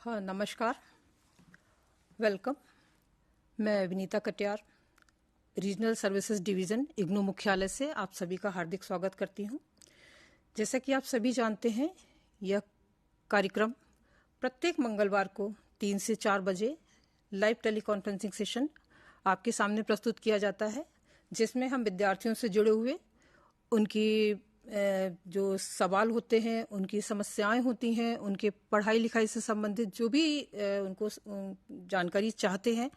हाँ, नमस्कार। वेलकम। मैं Vinita Katiyar, regional services division IGNOU मुख्यालय से आप सभी का हार्दिक स्वागत करती हूँ। जैसा कि आप सभी जानते हैं, यह कार्यक्रम प्रत्येक मंगलवार को 3 से 4 बजे लाइव टेलीकॉन्फ्रेंसिंग सेशन आपके सामने प्रस्तुत किया जाता है, जिसमें हम विद्यार्थियों से जुड़े हुए उनकी जो सवाल होते हैं, उनकी समस्याएं होती हैं, उनके पढ़ाई लिखाई से संबंधित जो भी उनको जानकारी चाहते हैं,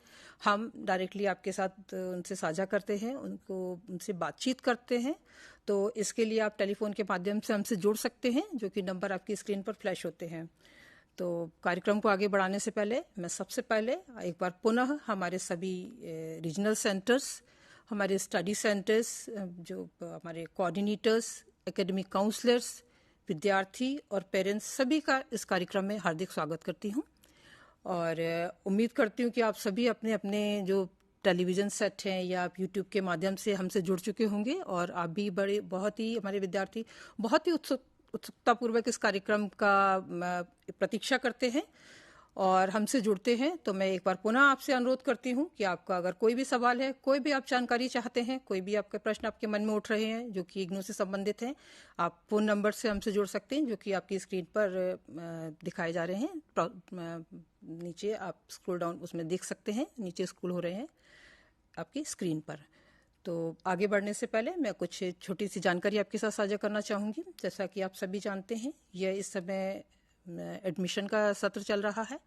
हम डायरेक्टली आपके साथ उनसे साझा करते हैं, उनसे बातचीत करते हैं। तो इसके लिए आप टेलीफोन के माध्यम से हमसे जुड़ सकते हैं, जो कि नंबर आपकी स्क्रीन पर फ्लैश होते हैं। तो कार्यक्रम को आगे बढ़ाने से पहले मैं सबसे पहले एक बार पुनः हमारे सभी रीजनल सेंटर्स, हमारे स्टडी सेंटर्स, जो हमारे कोऑर्डिनेटर्स, एकेडमिक काउंसलर्स, विद्यार्थी और पेरेंट्स सभी का इस कार्यक्रम में हार्दिक स्वागत करती हूँ। और उम्मीद करती हूँ कि आप सभी अपने अपने जो टेलीविज़न सेट हैं या आप यूट्यूब के माध्यम से हमसे जुड़ चुके होंगे, और आप भी बहुत ही हमारे विद्यार्थी बहुत ही उत्सुकतापूर्वक इस कार्यक्रम का प्रतीक्षा करते हैं और हमसे जुड़ते हैं। तो मैं एक बार पुनः आपसे अनुरोध करती हूँ कि आपका अगर कोई भी सवाल है, कोई भी आप जानकारी चाहते हैं, कोई भी आपके प्रश्न आपके मन में उठ रहे हैं जो कि इग्नू से संबंधित हैं, आप फ़ोन नंबर से हमसे जुड़ सकते हैं, जो कि आपकी स्क्रीन पर दिखाए जा रहे हैं। नीचे आप स्क्रॉल डाउन उसमें देख सकते हैं, नीचे स्क्रॉल हो रहे हैं आपकी स्क्रीन पर। तो आगे बढ़ने से पहले मैं कुछ छोटी सी जानकारी आपके साथ साझा करना चाहूँगी। जैसा कि आप सभी जानते हैं, यह इस समय एडमिशन का सत्र चल रहा है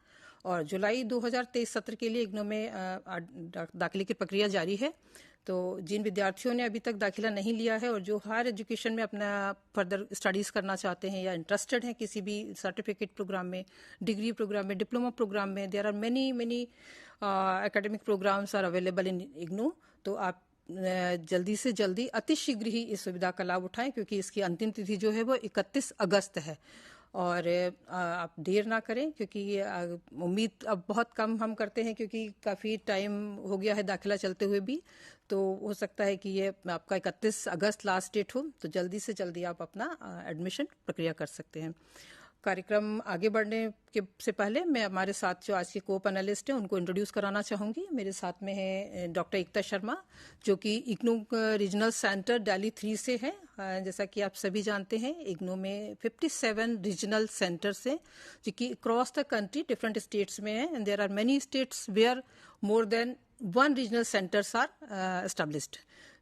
और जुलाई 2023 सत्र के लिए इग्नू में दाखिले की प्रक्रिया जारी है। तो जिन विद्यार्थियों ने अभी तक दाखिला नहीं लिया है और जो हायर एजुकेशन में अपना फर्दर स्टडीज़ करना चाहते हैं या इंटरेस्टेड हैं किसी भी सर्टिफिकेट प्रोग्राम में, डिग्री प्रोग्राम में, डिप्लोमा प्रोग्राम में, there are many academic programs are available in IGNOU. तो आप जल्दी से जल्दी अतिशीघ्र ही इस सुविधा का लाभ उठाएं, क्योंकि इसकी अंतिम तिथि जो है वो 31 अगस्त है। और आप देर ना करें, क्योंकि उम्मीद अब बहुत कम हम करते हैं, क्योंकि काफ़ी टाइम हो गया है दाखिला चलते हुए भी। तो हो सकता है कि ये आपका 31 अगस्त लास्ट डेट हो, तो जल्दी से जल्दी आप अपना एडमिशन प्रक्रिया कर सकते हैं। कार्यक्रम आगे बढ़ने के से पहले मैं हमारे साथ जो आज के को पैनलिस्ट हैं उनको इंट्रोड्यूस कराना चाहूँगी। मेरे साथ में है डॉक्टर एकता शर्मा, जो कि इग्नू रीजनल सेंटर दिल्ली 3 से है। जैसा कि आप सभी जानते हैं, इग्नू में 57 रीजनल सेंटर्स हैं, जो कि across the country different states में है, and there are many states where more than 1 regional centres are established.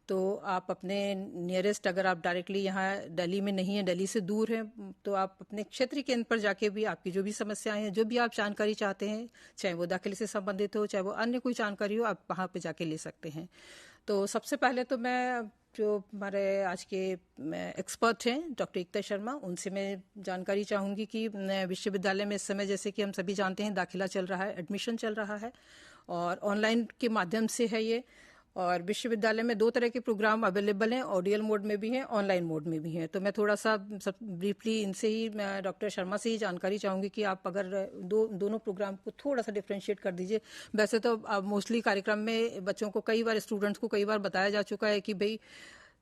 तो आप अपने नियरेस्ट, अगर आप डायरेक्टली यहाँ दिल्ली में नहीं है, दिल्ली से दूर है, तो आप अपने क्षेत्रीय केंद्र पर जाके भी आपकी जो भी समस्याएं हैं, जो भी आप जानकारी चाहते हैं, चाहे वो दाखिले से संबंधित हो, चाहे वो अन्य कोई जानकारी हो, आप वहाँ पे जाके ले सकते हैं। तो सबसे पहले तो मैं जो हमारे आज के एक्सपर्ट हैं डॉक्टर एकता शर्मा, उनसे मैं जानकारी चाहूँगी कि विश्वविद्यालय में इस समय, जैसे कि हम सभी जानते हैं, दाखिला चल रहा है, एडमिशन चल रहा है और ऑनलाइन के माध्यम से है ये। और विश्वविद्यालय में 2 तरह के प्रोग्राम अवेलेबल हैं, ऑडियल मोड में भी हैं, ऑनलाइन मोड में भी हैं। तो मैं थोड़ा सा सब ब्रीफली इनसे ही, मैं डॉक्टर शर्मा से ही जानकारी चाहूँगी कि आप अगर दोनों प्रोग्राम को थोड़ा सा डिफ्रेंशिएट कर दीजिए। वैसे तो मोस्टली कार्यक्रम में बच्चों को कई बार, स्टूडेंट्स को कई बार बताया जा चुका है कि भाई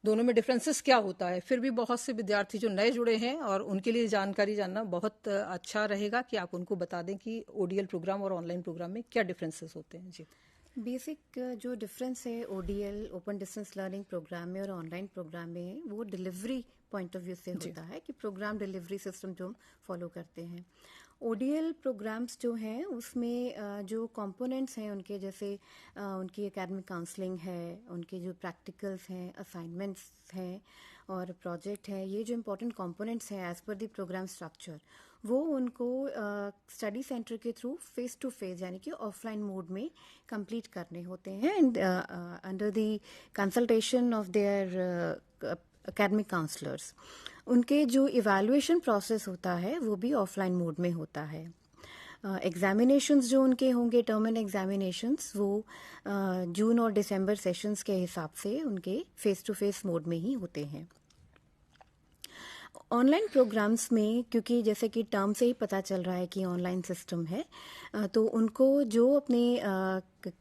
दोनों में डिफरेंसेस क्या होता है, फिर भी बहुत से विद्यार्थी जो नए जुड़े हैं और उनके लिए जानकारी जानना बहुत अच्छा रहेगा कि आप उनको बता दें कि ओडीएल प्रोग्राम और ऑनलाइन प्रोग्राम में क्या डिफरेंसेस होते हैं। जी, बेसिक जो डिफरेंस है ODL open distance learning program में और ऑनलाइन प्रोग्राम में, वो डिलीवरी पॉइंट ऑफ व्यू से होता है कि प्रोग्राम डिलीवरी सिस्टम जो हम फॉलो करते हैं। ओडीएल प्रोग्राम्स जो हैं उसमें जो कंपोनेंट्स हैं उनके, जैसे उनकी एकेडमिक काउंसलिंग है, उनके जो प्रैक्टिकल्स हैं, असाइनमेंट्स हैं और प्रोजेक्ट है, ये जो इम्पोर्टेंट कंपोनेंट्स हैं as per the program structure, वो उनको स्टडी सेंटर के थ्रू फेस टू फेस यानी कि ऑफलाइन मोड में कंप्लीट करने होते हैं, and under the consultation of their academic counsellors. उनके जो इवैल्यूएशन प्रोसेस होता है वो भी ऑफलाइन मोड में होता है। एग्जामिनेशंस जो उनके होंगे, टर्म एंड एग्जामिनेशंस, वो जून और दिसंबर सेशंस के हिसाब से उनके फेस टू फेस मोड में ही होते हैं। ऑनलाइन प्रोग्राम्स में, क्योंकि जैसे कि टर्म से ही पता चल रहा है कि ऑनलाइन सिस्टम है, तो उनको जो अपने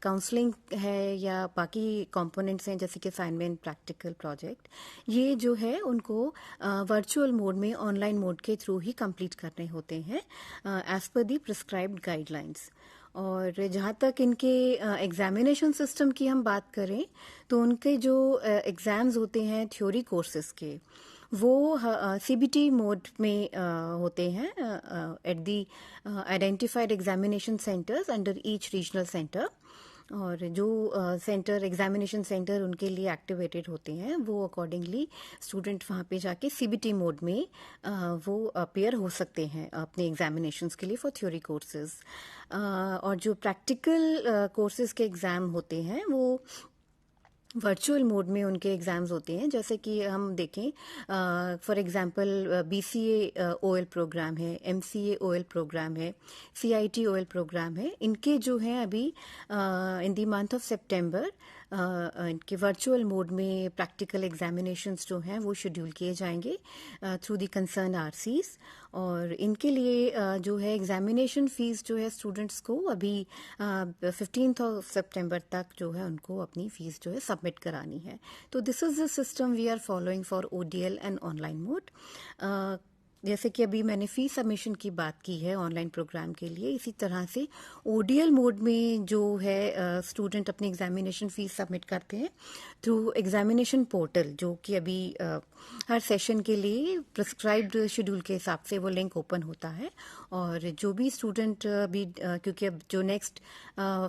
काउंसलिंग है या बाकी कंपोनेंट्स हैं जैसे कि असाइनमेंट, प्रैक्टिकल, प्रोजेक्ट, ये जो है उनको वर्चुअल मोड में ऑनलाइन मोड के थ्रू ही कंप्लीट करने होते हैं एज पर दी प्रिस्क्राइब्ड गाइडलाइंस। और जहाँ तक इनके एग्जामिनेशन सिस्टम की हम बात करें तो उनके जो एग्ज़ाम्स होते हैं थ्योरी कोर्सेज के, वो सीबीटी मोड में होते हैं at the identified examination centres under each regional centre. और जो सेंटर, एग्जामिनेशन सेंटर उनके लिए एक्टिवेटेड होते हैं, वो अकॉर्डिंगली स्टूडेंट वहाँ पे जाके सीबीटी मोड में वो अपेयर हो सकते हैं अपने एग्जामिनेशंस के लिए फॉर थ्योरी कोर्सेज। और जो प्रैक्टिकल कोर्सेज के एग्ज़ाम होते हैं वो वर्चुअल मोड में उनके एग्ज़ाम्स होते हैं। जैसे कि हम देखें for example BCA OL program है, एमसीए ओएल प्रोग्राम है, सीआईटी ओएल प्रोग्राम है, इनके जो हैं अभी इन द मंथ ऑफ सितंबर इनके वर्चुअल मोड में प्रैक्टिकल एग्जामिनेशंस जो हैं वो शेड्यूल किए जाएंगे थ्रू द कंसर्न आरसीज। और इनके लिए जो है एग्जामिनेशन फीस जो है स्टूडेंट्स को अभी 15 सितंबर तक जो है उनको अपनी फीस जो है सबमिट करानी है। तो this is the system we are following for ODL and online mode. जैसे कि अभी मैंने फी सबमिशन की बात की है ऑनलाइन प्रोग्राम के लिए, इसी तरह से ओडीएल मोड में जो है स्टूडेंट अपनी एग्जामिनेशन फीस सबमिट करते हैं थ्रू एग्जामिनेशन पोर्टल, जो कि अभी हर सेशन के लिए प्रिस्क्राइब्ड शेड्यूल के हिसाब से वो लिंक ओपन होता है। और जो भी स्टूडेंट अभी क्योंकि अब जो नेक्स्ट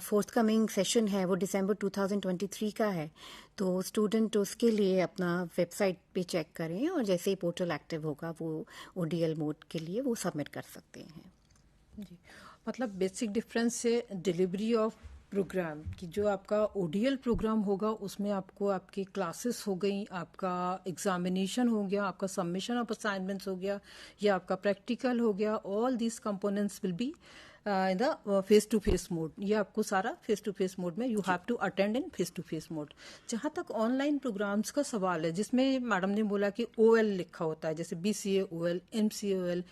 फोर्थ कमिंग सेशन है वो दिसंबर 2023 का है, तो स्टूडेंट उसके लिए अपना वेबसाइट पे चेक करें और जैसे ही पोर्टल एक्टिव होगा वो ओडीएल मोड के लिए वो सबमिट कर सकते हैं। जी, मतलब बेसिक डिफरेंस से डिलीवरी ऑफ प्रोग्राम की, जो आपका ओडीएल प्रोग्राम होगा उसमें आपको आपकी क्लासेस हो गई, आपका एग्जामिनेशन हो गया, आपका सबमिशन ऑफ असाइनमेंट्स हो गया, या आपका प्रैक्टिकल हो गया, all these components will be in the face to face mode. ये आपको सारा फेस टू फेस मोड में you have to attend in face to face mode. जहां तक ऑनलाइन प्रोग्राम्स का सवाल है, जिसमें मैडम ने बोला कि ओएल लिखा होता है, जैसे BCA OL, MCA OL,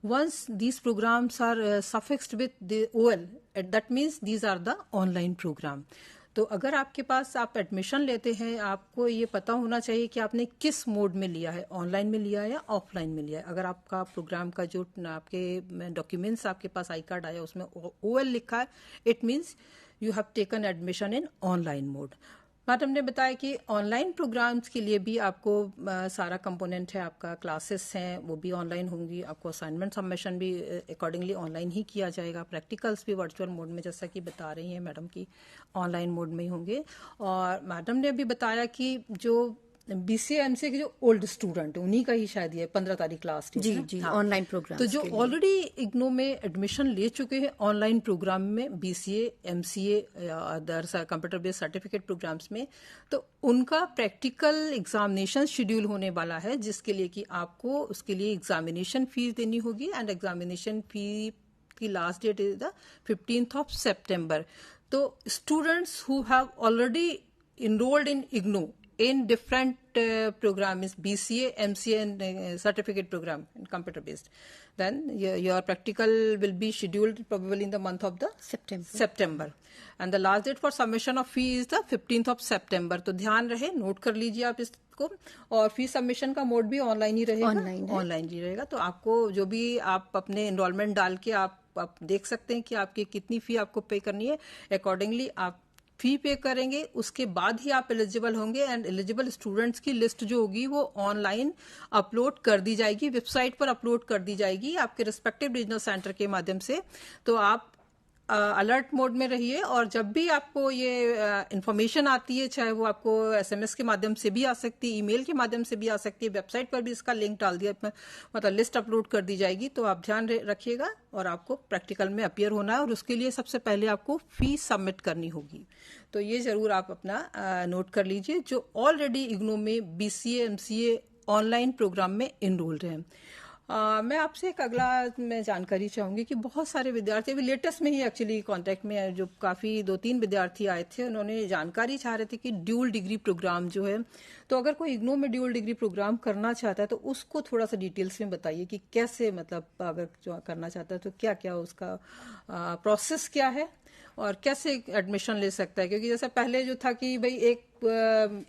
once these programs are suffixed with the OL, that means these are the online program. तो अगर आपके पास आप एडमिशन लेते हैं, आपको ये पता होना चाहिए कि आपने किस मोड में लिया है, ऑनलाइन में लिया है या ऑफलाइन में लिया है। अगर आपका प्रोग्राम का जो आपके डॉक्यूमेंट्स आपके पास आई कार्ड आया उसमें OL लिखा है, it means you have taken admission in online mode. Madam ने बताया कि ऑनलाइन प्रोग्राम्स के लिए भी आपको सारा कंपोनेंट है, आपका क्लासेस हैं वो भी ऑनलाइन होंगी, आपको असाइनमेंट सबमिशन भी अकॉर्डिंगली ऑनलाइन ही किया जाएगा, प्रैक्टिकल्स भी वर्चुअल मोड में जैसा कि बता रही हैं मैडम की ऑनलाइन मोड में ही होंगे। और मैडम ने भी बताया कि जो बीसीए एमसीए के जो ओल्ड स्टूडेंट है उन्हीं का ही शायद ये 15 तारीख लास्ट जी जी ऑनलाइन प्रोग्राम। तो जो ऑलरेडी इग्नो में एडमिशन ले चुके हैं ऑनलाइन प्रोग्राम में, बीसीए एमसीए या other computer based certificate programs में, तो उनका प्रैक्टिकल एग्जामिनेशन शेड्यूल होने वाला है, जिसके लिए कि आपको उसके लिए एग्जामिनेशन फीस देनी होगी। एंड एग्जामिनेशन फी की लास्ट डेट इज द 15 सितंबर। तो students who have already enrolled in IGNO in different programs, BCA, MCA and certificate program in computer based, then your practical will be scheduled probably in the month of the September and the last date for submission of fee is the 15th September। तो ध्यान रहे, note कर लीजिए आप इसको। और फी submission का mode भी ऑनलाइन ही रहेगा, ऑनलाइन ही रहेगा। तो आपको जो भी आप अपने एनरोलमेंट डाल के आप देख सकते हैं कि आपकी कितनी फी आपको पे करनी है, अकॉर्डिंगली आप फी पे करेंगे, उसके बाद ही आप एलिजिबल होंगे। एंड एलिजिबल स्टूडेंट्स की लिस्ट जो होगी वो ऑनलाइन अपलोड कर दी जाएगी, वेबसाइट पर अपलोड कर दी जाएगी आपके रिस्पेक्टिव रीजनल सेंटर के माध्यम से। तो आप अलर्ट मोड में रहिए, और जब भी आपको ये इंफॉर्मेशन आती है, चाहे वो आपको एसएमएस के माध्यम से भी आ सकती है, ईमेल के माध्यम से भी आ सकती है, वेबसाइट पर भी इसका लिंक डाल दिया, मतलब लिस्ट अपलोड कर दी जाएगी। तो आप ध्यान रखिएगा और आपको प्रैक्टिकल में अपीयर होना है, और उसके लिए सबसे पहले आपको फीस सबमिट करनी होगी। तो ये जरूर आप अपना नोट कर लीजिए जो ऑलरेडी इग्नो में बीसीए एमसीए ऑनलाइन प्रोग्राम में इनरोल्ड हैं। मैं आपसे एक अगला मैं जानकारी चाहूंगी कि बहुत सारे विद्यार्थी अभी लेटेस्ट में ही एक्चुअली कांटेक्ट में है, जो काफ़ी 2-3 विद्यार्थी आए थे, उन्होंने जानकारी चाह रहे थे कि ड्यूल डिग्री प्रोग्राम जो है, तो अगर कोई इग्नू में ड्यूल डिग्री प्रोग्राम करना चाहता है तो उसको थोड़ा सा डिटेल्स में बताइए कि कैसे, मतलब अगर जो करना चाहता है तो क्या क्या उसका प्रोसेस क्या है और कैसे एडमिशन ले सकता है। क्योंकि जैसे पहले जो था कि भाई एक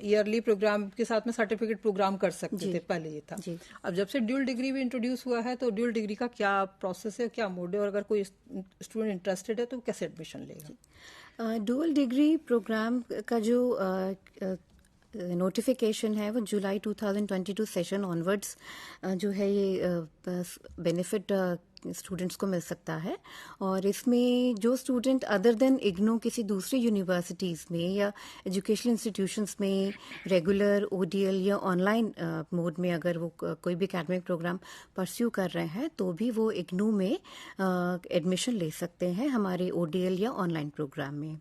ईयरली प्रोग्राम के साथ में सर्टिफिकेट प्रोग्राम कर सकते थे, पहले ये था। अब जब से ड्यूल डिग्री भी इंट्रोड्यूस हुआ है तो ड्यूल डिग्री का क्या प्रोसेस है, क्या मोड है, और अगर कोई स्टूडेंट इंटरेस्टेड है तो कैसे एडमिशन लेगा। ड्यूल डिग्री प्रोग्राम का जो नोटिफिकेशन है वो जुलाई 2022 सेशन ऑनवर्ड्स जो है ये बेनिफिट स्टूडेंट्स को मिल सकता है। और इसमें जो स्टूडेंट अदर देन इग्नू किसी दूसरी यूनिवर्सिटीज़ में या एजुकेशनल इंस्टीट्यूशंस में रेगुलर ओडीएल या ऑनलाइन मोड में अगर वो कोई भी एकेडमिक प्रोग्राम परस्यू कर रहे हैं तो भी वो इग्नू में एडमिशन ले सकते हैं हमारे ओडीएल या ऑनलाइन प्रोग्राम में।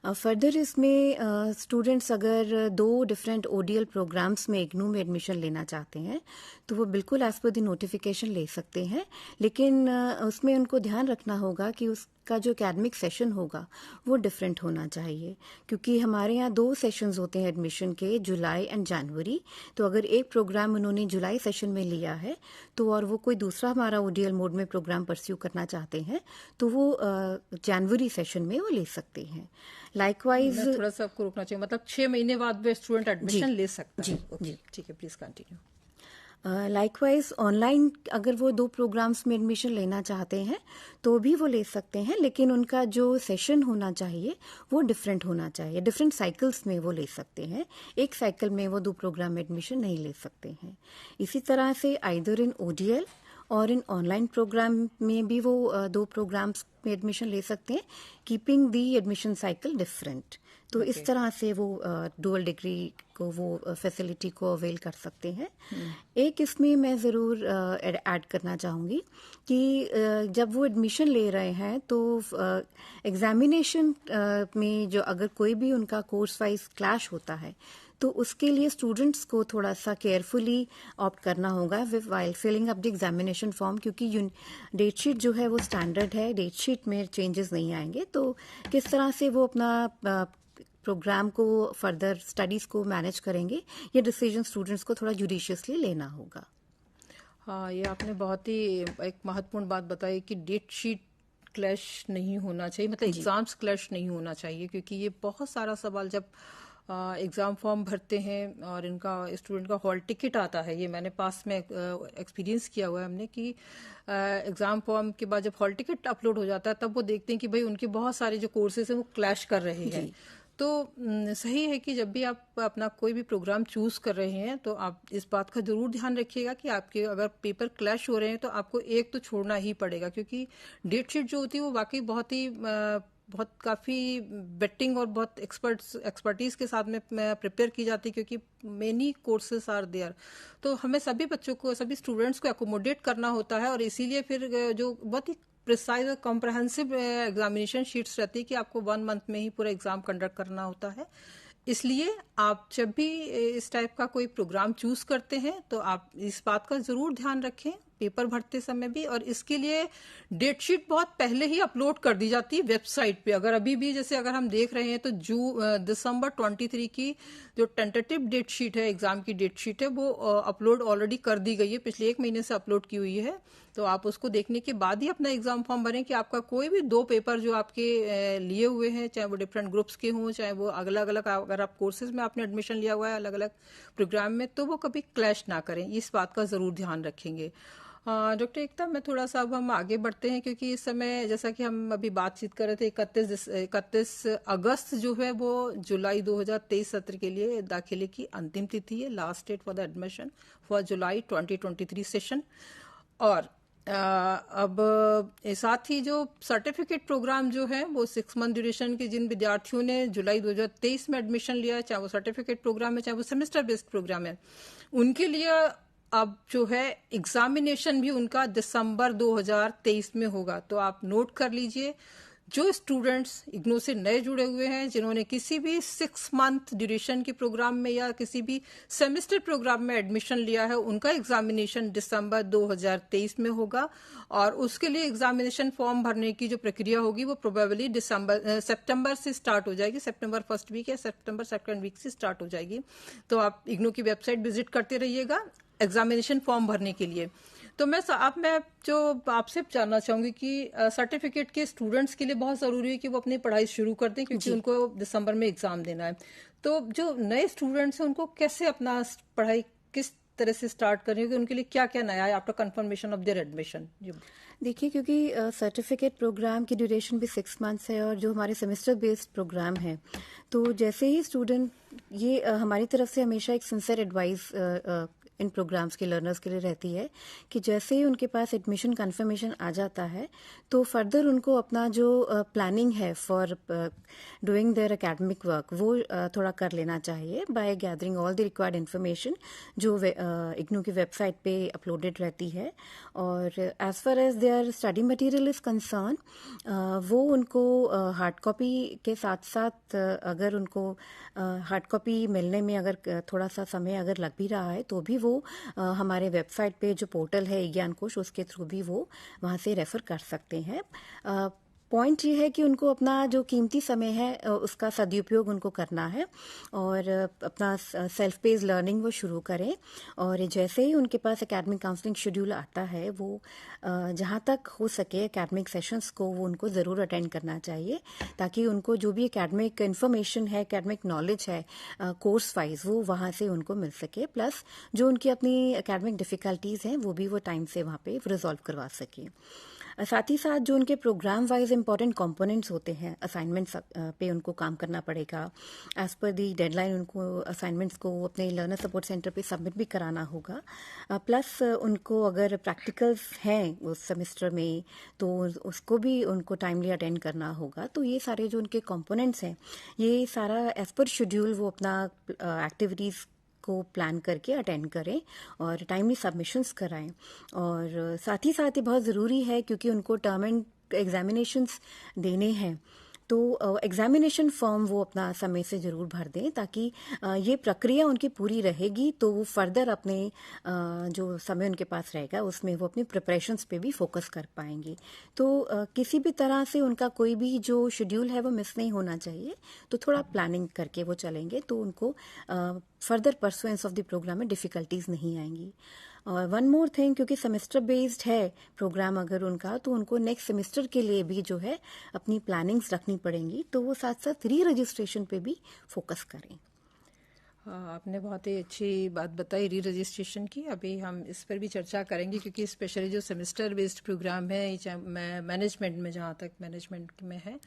फर्दर इसमें स्टूडेंट्स अगर 2 डिफरेंट ओडीएल प्रोग्राम्स में इग्नू में एडमिशन लेना चाहते हैं तो वो बिल्कुल एज पर द नोटिफिकेशन ले सकते हैं, लेकिन उसमें उनको ध्यान रखना होगा कि उसका जो एकेडमिक सेशन होगा वो डिफरेंट होना चाहिए, क्योंकि हमारे यहाँ 2 सेशंस होते हैं एडमिशन के, जुलाई एंड जनवरी। तो अगर एक प्रोग्राम उन्होंने जुलाई सेशन में लिया है तो और वो कोई दूसरा हमारा ओडीएल मोड में प्रोग्राम परस्यू करना चाहते हैं तो वो जनवरी सेशन में वो ले सकते हैं। लाइकवाइज थोड़ा सा आपको रोकना चाहिए, मतलब 6 महीने बाद भी स्टूडेंट एडमिशन ले सकता है। जी ठीक है, प्लीज कंटिन्यू। लाइकवाइज ऑनलाइन अगर वो 2 प्रोग्राम्स में एडमिशन लेना चाहते हैं तो भी वो ले सकते हैं, लेकिन उनका जो सेशन होना चाहिए वो डिफरेंट होना चाहिए। डिफरेंट साइकिल्स में वो ले सकते हैं, एक साइकिल में वो 2 प्रोग्राम में एडमिशन नहीं ले सकते हैं। इसी तरह से आइदर इन ओडीएल और इन ऑनलाइन प्रोग्राम में भी वो 2 प्रोग्राम्स में एडमिशन ले सकते हैं, keeping the admission cycle different. तो इस तरह से वो डुअल डिग्री को वो फैसिलिटी को अवेल कर सकते हैं। एक इसमें मैं ज़रूर ऐड करना चाहूँगी कि जब वो एडमिशन ले रहे हैं तो एग्जामिनेशन में जो अगर कोई भी उनका कोर्स वाइज क्लैश होता है तो उसके लिए स्टूडेंट्स को थोड़ा सा केयरफुली ऑप्ट करना होगा while filling up the examination form, क्योंकि डेट शीट जो है वो स्टैंडर्ड है, डेट शीट में चेंजेस नहीं आएंगे। तो किस तरह से वो अपना प्रोग्राम को फर्दर स्टडीज को मैनेज करेंगे, ये डिसीजन स्टूडेंट्स को थोड़ा जुडिशियसली लेना होगा। हाँ, ये आपने बहुत ही एक महत्वपूर्ण बात बताई कि डेट शीट क्लैश नहीं होना चाहिए, मतलब एग्जाम्स क्लैश नहीं होना चाहिए, क्योंकि ये बहुत सारा सवाल जब एग्ज़ाम फॉर्म भरते हैं और इनका स्टूडेंट का हॉल टिकट आता है, ये मैंने पास में एक्सपीरियंस किया हुआ है हमने कि एग्ज़ाम फॉर्म के बाद जब हॉल टिकट अपलोड हो जाता है तब वो देखते हैं कि भाई उनके बहुत सारे जो कोर्सेज हैं वो क्लैश कर रहे हैं। तो सही है कि जब भी आप अपना कोई भी प्रोग्राम चूज कर रहे हैं तो आप इस बात का जरूर ध्यान रखिएगा कि आपके अगर पेपर क्लैश हो रहे हैं तो आपको एक तो छोड़ना ही पड़ेगा, क्योंकि डेट शीट जो होती है वो वाकई बहुत काफ़ी बेटिंग और बहुत एक्सपर्टीज के साथ में प्रिपेयर की जाती है, क्योंकि मेनी कोर्सेज आर देयर। तो हमें सभी बच्चों को, सभी स्टूडेंट्स को एकोमोडेट करना होता है, और इसीलिए फिर जो बहुत ही प्रिसाइज और कॉम्प्रहेंसिव एग्जामिनेशन शीट्स रहती है कि आपको 1 मंथ में ही पूरा एग्जाम कंडक्ट करना होता है। इसलिए आप जब भी इस टाइप का कोई प्रोग्राम चूज करते हैं तो आप इस बात का जरूर ध्यान रखें पेपर भरते समय भी, और इसके लिए डेट शीट बहुत पहले ही अपलोड कर दी जाती है वेबसाइट पे। अगर अभी भी जैसे अगर हम देख रहे हैं तो दिसंबर 23 की जो टेंटेटिव डेट शीट है, एग्जाम की डेट शीट है, वो अपलोड ऑलरेडी कर दी गई है, पिछले 1 महीने से अपलोड की हुई है। तो आप उसको देखने के बाद ही अपना एग्जाम फॉर्म भरें कि आपका कोई भी 2 पेपर जो आपके लिए हुए हैं, चाहे वो डिफरेंट ग्रुप्स के हों, चाहे वो अलग अलग, अगर आप कोर्सेज में आपने एडमिशन लिया हुआ है अलग अलग प्रोग्राम में, तो वो कभी क्लैश ना करें, इस बात का जरूर ध्यान रखेंगे। डॉक्टर एकता, मैं थोड़ा सा अब हम आगे बढ़ते हैं, क्योंकि इस समय जैसा कि हम अभी बातचीत कर रहे थे 31 अगस्त जो है वो जुलाई 2023 सत्र के लिए दाखिले की अंतिम तिथि है, last date for the admission for July 2023 session. और अब साथ ही जो सर्टिफिकेट प्रोग्राम जो है वो 6 मंथ ड्यूरेशन के जिन विद्यार्थियों ने जुलाई 2023 में एडमिशन लिया है, चाहे वो सर्टिफिकेट प्रोग्राम है चाहे वो सेमेस्टर बेस्ड प्रोग्राम है, उनके लिए अब जो है एग्जामिनेशन भी उनका दिसंबर 2023 में होगा। तो आप नोट कर लीजिए, जो स्टूडेंट्स इग्नू से नए जुड़े हुए हैं, जिन्होंने किसी भी 6 मंथ ड्यूरेशन के प्रोग्राम में या किसी भी सेमेस्टर प्रोग्राम में एडमिशन लिया है, उनका एग्जामिनेशन दिसंबर 2023 में होगा। और उसके लिए एग्जामिनेशन फॉर्म भरने की जो प्रक्रिया होगी वो प्रोबेबली सितंबर से स्टार्ट हो जाएगी। सितंबर फर्स्ट वीक या सितंबर सेकंड वीक से स्टार्ट हो जाएगी। तो आप इग्नू की वेबसाइट विजिट करते रहिएगा एग्जामिनेशन फॉर्म भरने के लिए। तो मैं जो आपसे जानना चाहूंगी कि सर्टिफिकेट के स्टूडेंट्स के लिए बहुत जरूरी है कि वो अपनी पढ़ाई शुरू कर दें, क्योंकि उनको दिसंबर में एग्जाम देना है। तो जो नए स्टूडेंट्स हैं उनको कैसे अपना पढ़ाई किस तरह से स्टार्ट करेंगे, उनके लिए क्या क्या नया है after confirmation of their admission? देखिए, क्योंकि सर्टिफिकेट प्रोग्राम की ड्यूरेशन भी 6 मंथ्स है और जो हमारे सेमेस्टर बेस्ड प्रोग्राम है, तो जैसे ही स्टूडेंट ये हमारी तरफ से हमेशा एक सिंसियर एडवाइस इन प्रोग्राम्स के लर्नर्स के लिए रहती है कि जैसे ही उनके पास एडमिशन कन्फर्मेशन आ जाता है तो फर्दर उनको अपना जो प्लानिंग है for doing their academic work वो थोड़ा कर लेना चाहिए by gathering all the required information जो इग्नू की वेबसाइट पे अपलोडेड रहती है। और as far as their study material is concern, वो उनको हार्ड कॉपी के साथ साथ अगर उनको हार्ड कॉपी मिलने में अगर थोड़ा सा समय अगर लग भी रहा है तो भी वो हमारे वेबसाइट पे जो पोर्टल है ज्ञान कोश, उसके थ्रू भी वो वहाँ से रेफर कर सकते हैं। पॉइंट ये है कि उनको अपना जो कीमती समय है उसका सदुपयोग उनको करना है और अपना सेल्फ पेस लर्निंग वो शुरू करें। और जैसे ही उनके पास एकेडमिक काउंसलिंग शेड्यूल आता है वो जहाँ तक हो सके एकेडमिक सेशंस को वो उनको ज़रूर अटेंड करना चाहिए, ताकि उनको जो भी एकेडमिक इन्फॉर्मेशन है, एकेडमिक नॉलेज है कोर्स वाइज, वो वहाँ से उनको मिल सके। प्लस जो उनकी अपनी एकेडमिक डिफ़िकल्टीज़ हैं वो भी वो टाइम से वहाँ पे रिजॉल्व करवा सके। साथ ही साथ जो उनके प्रोग्राम वाइज इंपॉर्टेंट कंपोनेंट्स होते हैं, असाइनमेंट्स पे उनको काम करना पड़ेगा। एज पर दी डेडलाइन उनको असाइनमेंट्स को अपने लर्नर सपोर्ट सेंटर पे सबमिट भी कराना होगा। प्लस उनको अगर प्रैक्टिकल्स हैं उस सेमेस्टर में तो उसको भी उनको टाइमली अटेंड करना होगा। तो ये सारे जो उनके कंपोनेंट्स हैं, ये सारा एज पर शेड्यूल वो अपना एक्टिविटीज़ को प्लान करके अटेंड करें और टाइमली सबमिशंस कराएं। और साथ ही बहुत ज़रूरी है क्योंकि उनको टर्म एंड एग्जामिनेशंस देने हैं, तो एग्जामिनेशन फॉर्म वो अपना समय से ज़रूर भर दें, ताकि ये प्रक्रिया उनकी पूरी रहेगी तो वो फर्दर अपने जो समय उनके पास रहेगा उसमें वो अपनी प्रिपरेशंस पे भी फोकस कर पाएंगे। तो किसी भी तरह से उनका कोई भी जो शेड्यूल है वो मिस नहीं होना चाहिए। तो थोड़ा प्लानिंग करके वो चलेंगे तो उनको further pursuance of the program में डिफ़िकल्टीज नहीं आएंगी। और वन मोर थिंग, क्योंकि सेमेस्टर बेस्ड है प्रोग्राम अगर उनका, तो उनको नेक्स्ट सेमेस्टर के लिए भी जो है अपनी प्लानिंग्स रखनी पड़ेंगी, तो वो साथ साथ री रजिस्ट्रेशन पे भी फोकस करें। आपने बहुत ही अच्छी बात बताई री रजिस्ट्रेशन की। अभी हम इस पर भी चर्चा करेंगे क्योंकि स्पेशली जो सेमेस्टर बेस्ड प्रोग्राम है मैनेजमेंट में, जहाँ तक मैनेजमेंट में है,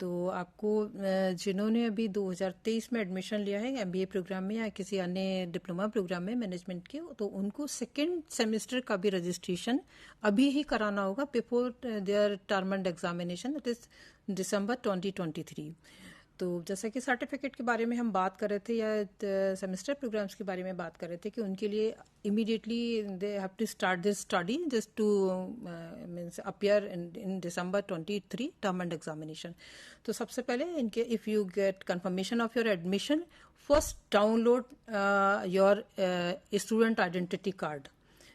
तो आपको जिन्होंने अभी 2023 में एडमिशन लिया है एमबीए प्रोग्राम में या किसी अन्य डिप्लोमा प्रोग्राम में मैनेजमेंट के, तो उनको सेकेंड सेमेस्टर का भी रजिस्ट्रेशन अभी ही कराना होगा before their term end examination, it is December 2023। तो जैसा कि सर्टिफिकेट के बारे में हम बात कर रहे थे या सेमेस्टर प्रोग्राम्स के बारे में बात कर रहे थे कि उनके लिए immediately they have to start this study just to means appear in December 23 term end examination. तो सबसे पहले इनके if you get confirmation of your admission, first download your student identity card,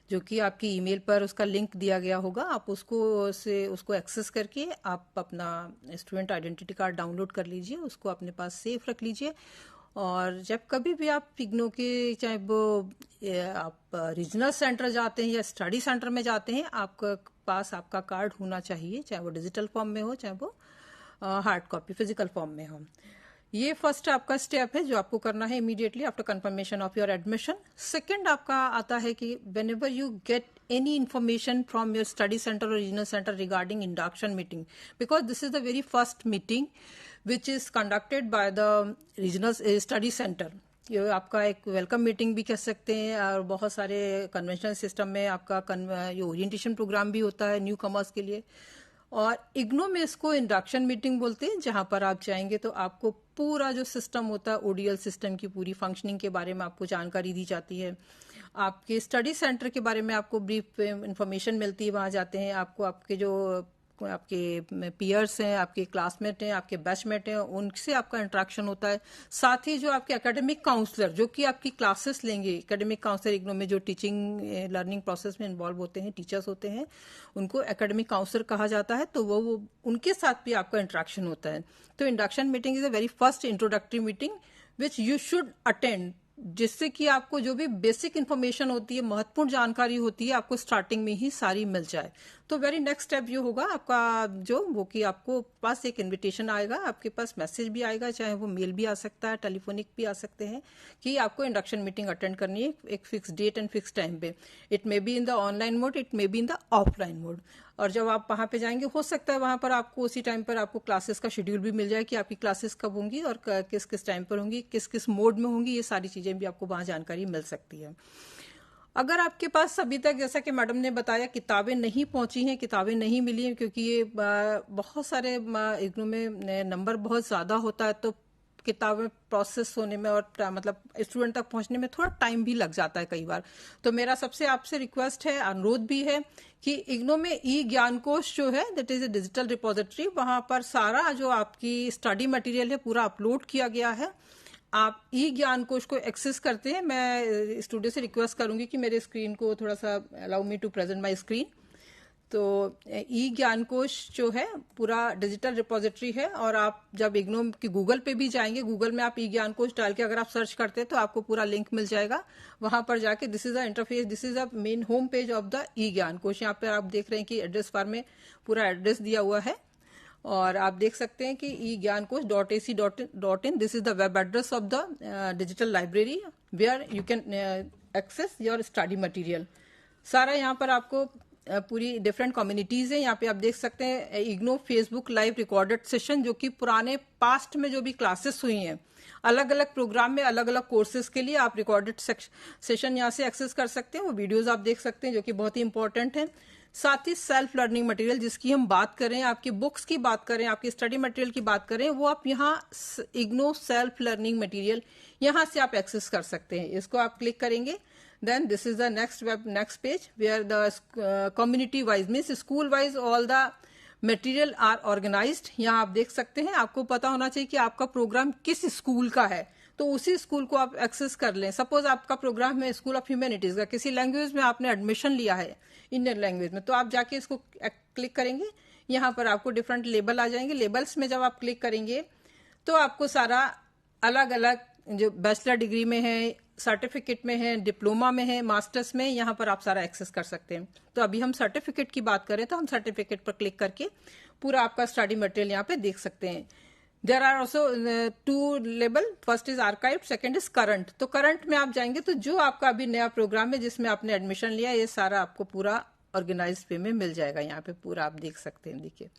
जो कि आपकी ईमेल पर उसका लिंक दिया गया होगा। आप उसको एक्सेस करके आप अपना स्टूडेंट आइडेंटिटी कार्ड डाउनलोड कर लीजिए, उसको अपने पास सेफ रख लीजिए। और जब कभी भी आप इग्नू के, चाहे वो आप रीजनल सेंटर जाते हैं या स्टडी सेंटर में जाते हैं, आपके पास आपका कार्ड होना चाहिए, चाहे वो डिजिटल फॉर्म में हो चाहे वो हार्ड कॉपी फिजिकल फॉर्म में हो। ये फर्स्ट आपका स्टेप है जो आपको करना है immediately after confirmation of your admission. Second आपका आता है कि whenever you get any information from your study centre और regional centre regarding induction meeting, because this is the very first meeting which is conducted by the regional study centre. ये आपका एक welcome meeting भी कह सकते हैं, और बहुत सारे कन्वेंशनल सिस्टम में आपका ये ओरिएंटेशन प्रोग्राम भी होता है न्यू कमर्स के लिए, और इग्नू में इसको इंडक्शन मीटिंग बोलते हैं, जहां पर आप जाएंगे तो आपको पूरा जो सिस्टम होता है ओडीएल सिस्टम की पूरी फंक्शनिंग के बारे में आपको जानकारी दी जाती है। आपके स्टडी सेंटर के बारे में आपको ब्रीफ इंफॉर्मेशन मिलती है, वहां जाते हैं आपको आपके जो आपके पीयर्स हैं, आपके क्लासमेट हैं, आपके बैचमेट हैं, उनसे आपका इंटरेक्शन होता है। साथ ही जो आपके एकेडमिक काउंसलर जो कि आपकी क्लासेस लेंगे, एकेडमिक काउंसलर इग्नू में जो टीचिंग लर्निंग प्रोसेस में इन्वॉल्व होते हैं, टीचर्स होते हैं, उनको एकेडमिक काउंसलर कहा जाता है। तो वो उनके साथ भी आपका इंटरेक्शन होता है। तो induction meeting is a very first introductory meeting which you should attend, जिससे कि आपको जो भी बेसिक इंफॉर्मेशन होती है, महत्वपूर्ण जानकारी होती है, आपको स्टार्टिंग में ही सारी मिल जाए। तो वेरी नेक्स्ट स्टेप जो होगा आपका जो वो कि आपको पास एक इनविटेशन आएगा, आपके पास मैसेज भी आएगा, चाहे वो मेल भी आ सकता है, टेलीफोनिक भी आ सकते हैं, कि आपको इंडक्शन मीटिंग अटेंड करनी है एक fix date and fix time पे। It may be in the online mode, it may be in the offline mode. और जब आप वहां पे जाएंगे, हो सकता है वहां पर आपको उसी टाइम पर आपको क्लासेस का शेड्यूल भी मिल जाए कि आपकी क्लासेस कब होंगी और किस किस टाइम पर होंगी, किस किस मोड में होंगी, ये सारी चीजें भी आपको वहां जानकारी मिल सकती है। अगर आपके पास अभी तक, जैसा कि मैडम ने बताया, किताबें नहीं पहुंची हैं, किताबें नहीं मिली हैं, क्योंकि ये बहुत सारे इग्नू में नंबर बहुत ज्यादा होता है, तो किताबें प्रोसेस होने में और मतलब स्टूडेंट तक पहुंचने में थोड़ा टाइम भी लग जाता है कई बार। तो मेरा सबसे आपसे रिक्वेस्ट है, अनुरोध भी है कि इग्नू में ई ज्ञान कोश जो है, that is a digital repository, वहां पर सारा जो आपकी स्टडी मटेरियल है पूरा अपलोड किया गया है। आप ई ज्ञान कोश को एक्सेस करते हैं। मैं स्टूडियो से रिक्वेस्ट करूंगी कि मेरे स्क्रीन को थोड़ा सा allow me to present my screen. तो ई ज्ञान कोश जो है पूरा डिजिटल रिपोजिटरी है, और आप जब इग्नू की गूगल पे भी जाएंगे, गूगल में आप ई ज्ञान कोश डाल के अगर आप सर्च करते हैं तो आपको पूरा लिंक मिल जाएगा। वहां पर जाके this is the interface, this is the main home page of the e Gyan Kosh. यहाँ पे आप देख रहे हैं कि एड्रेस बार में पूरा एड्रेस दिया हुआ है, और आप देख सकते हैं कि ई Gyan Kosh .ac.in, this is the web address of the digital library where you can access your study material. सारा यहाँ पर आपको पूरी डिफरेंट कम्युनिटीज है। यहाँ पे आप देख सकते हैं IGNOU Facebook live recorded session, जो कि पुराने पास्ट में जो भी क्लासेस हुई हैं अलग अलग प्रोग्राम में अलग अलग कोर्सेज के लिए, आप रिकॉर्डेड सेशन यहाँ से एक्सेस कर सकते हैं। वो वीडियोज आप देख सकते हैं जो कि बहुत ही इंपॉर्टेंट है। साथ ही सेल्फ लर्निंग मटेरियल जिसकी हम बात करें, आपकी बुक्स की बात करें, आपकी स्टडी मटेरियल की बात करें, वो आप यहाँ इग्नो सेल्फ लर्निंग मटेरियल यहाँ से आप एक्सेस कर सकते हैं। इसको आप क्लिक करेंगे, then this is the next page where the community wise means school wise all the material are organized। यहाँ आप देख सकते हैं, आपको पता होना चाहिए कि आपका प्रोग्राम किस स्कूल का है, तो उसी स्कूल को आप एक्सेस कर लें। सपोज आपका प्रोग्राम है स्कूल ऑफ ह्यूमैनिटीज का, किसी लैंग्वेज में आपने एडमिशन लिया है, इंडियन लैंग्वेज में, तो आप जाके इसको क्लिक करेंगे, यहाँ पर आपको डिफरेंट लेबल आ जाएंगे। लेबल्स में जब आप क्लिक करेंगे तो आपको सारा अलग अलग जो बैचलर डिग्री में है, सर्टिफिकेट में है, डिप्लोमा में है, मास्टर्स में, यहाँ पर आप सारा एक्सेस कर सकते हैं। तो अभी हम सर्टिफिकेट की बात करें तो हम सर्टिफिकेट पर क्लिक करके पूरा आपका स्टडी मटेरियल यहाँ पे देख सकते हैं। There are also 2 label, first is archive, second is current. तो करंट में आप जाएंगे तो जो आपका अभी नया प्रोग्राम है जिसमें आपने एडमिशन लिया, ये सारा आपको पूरा ऑर्गेनाइज वे में मिल जाएगा। यहाँ पे पूरा आप देख सकते हैं, देखिए।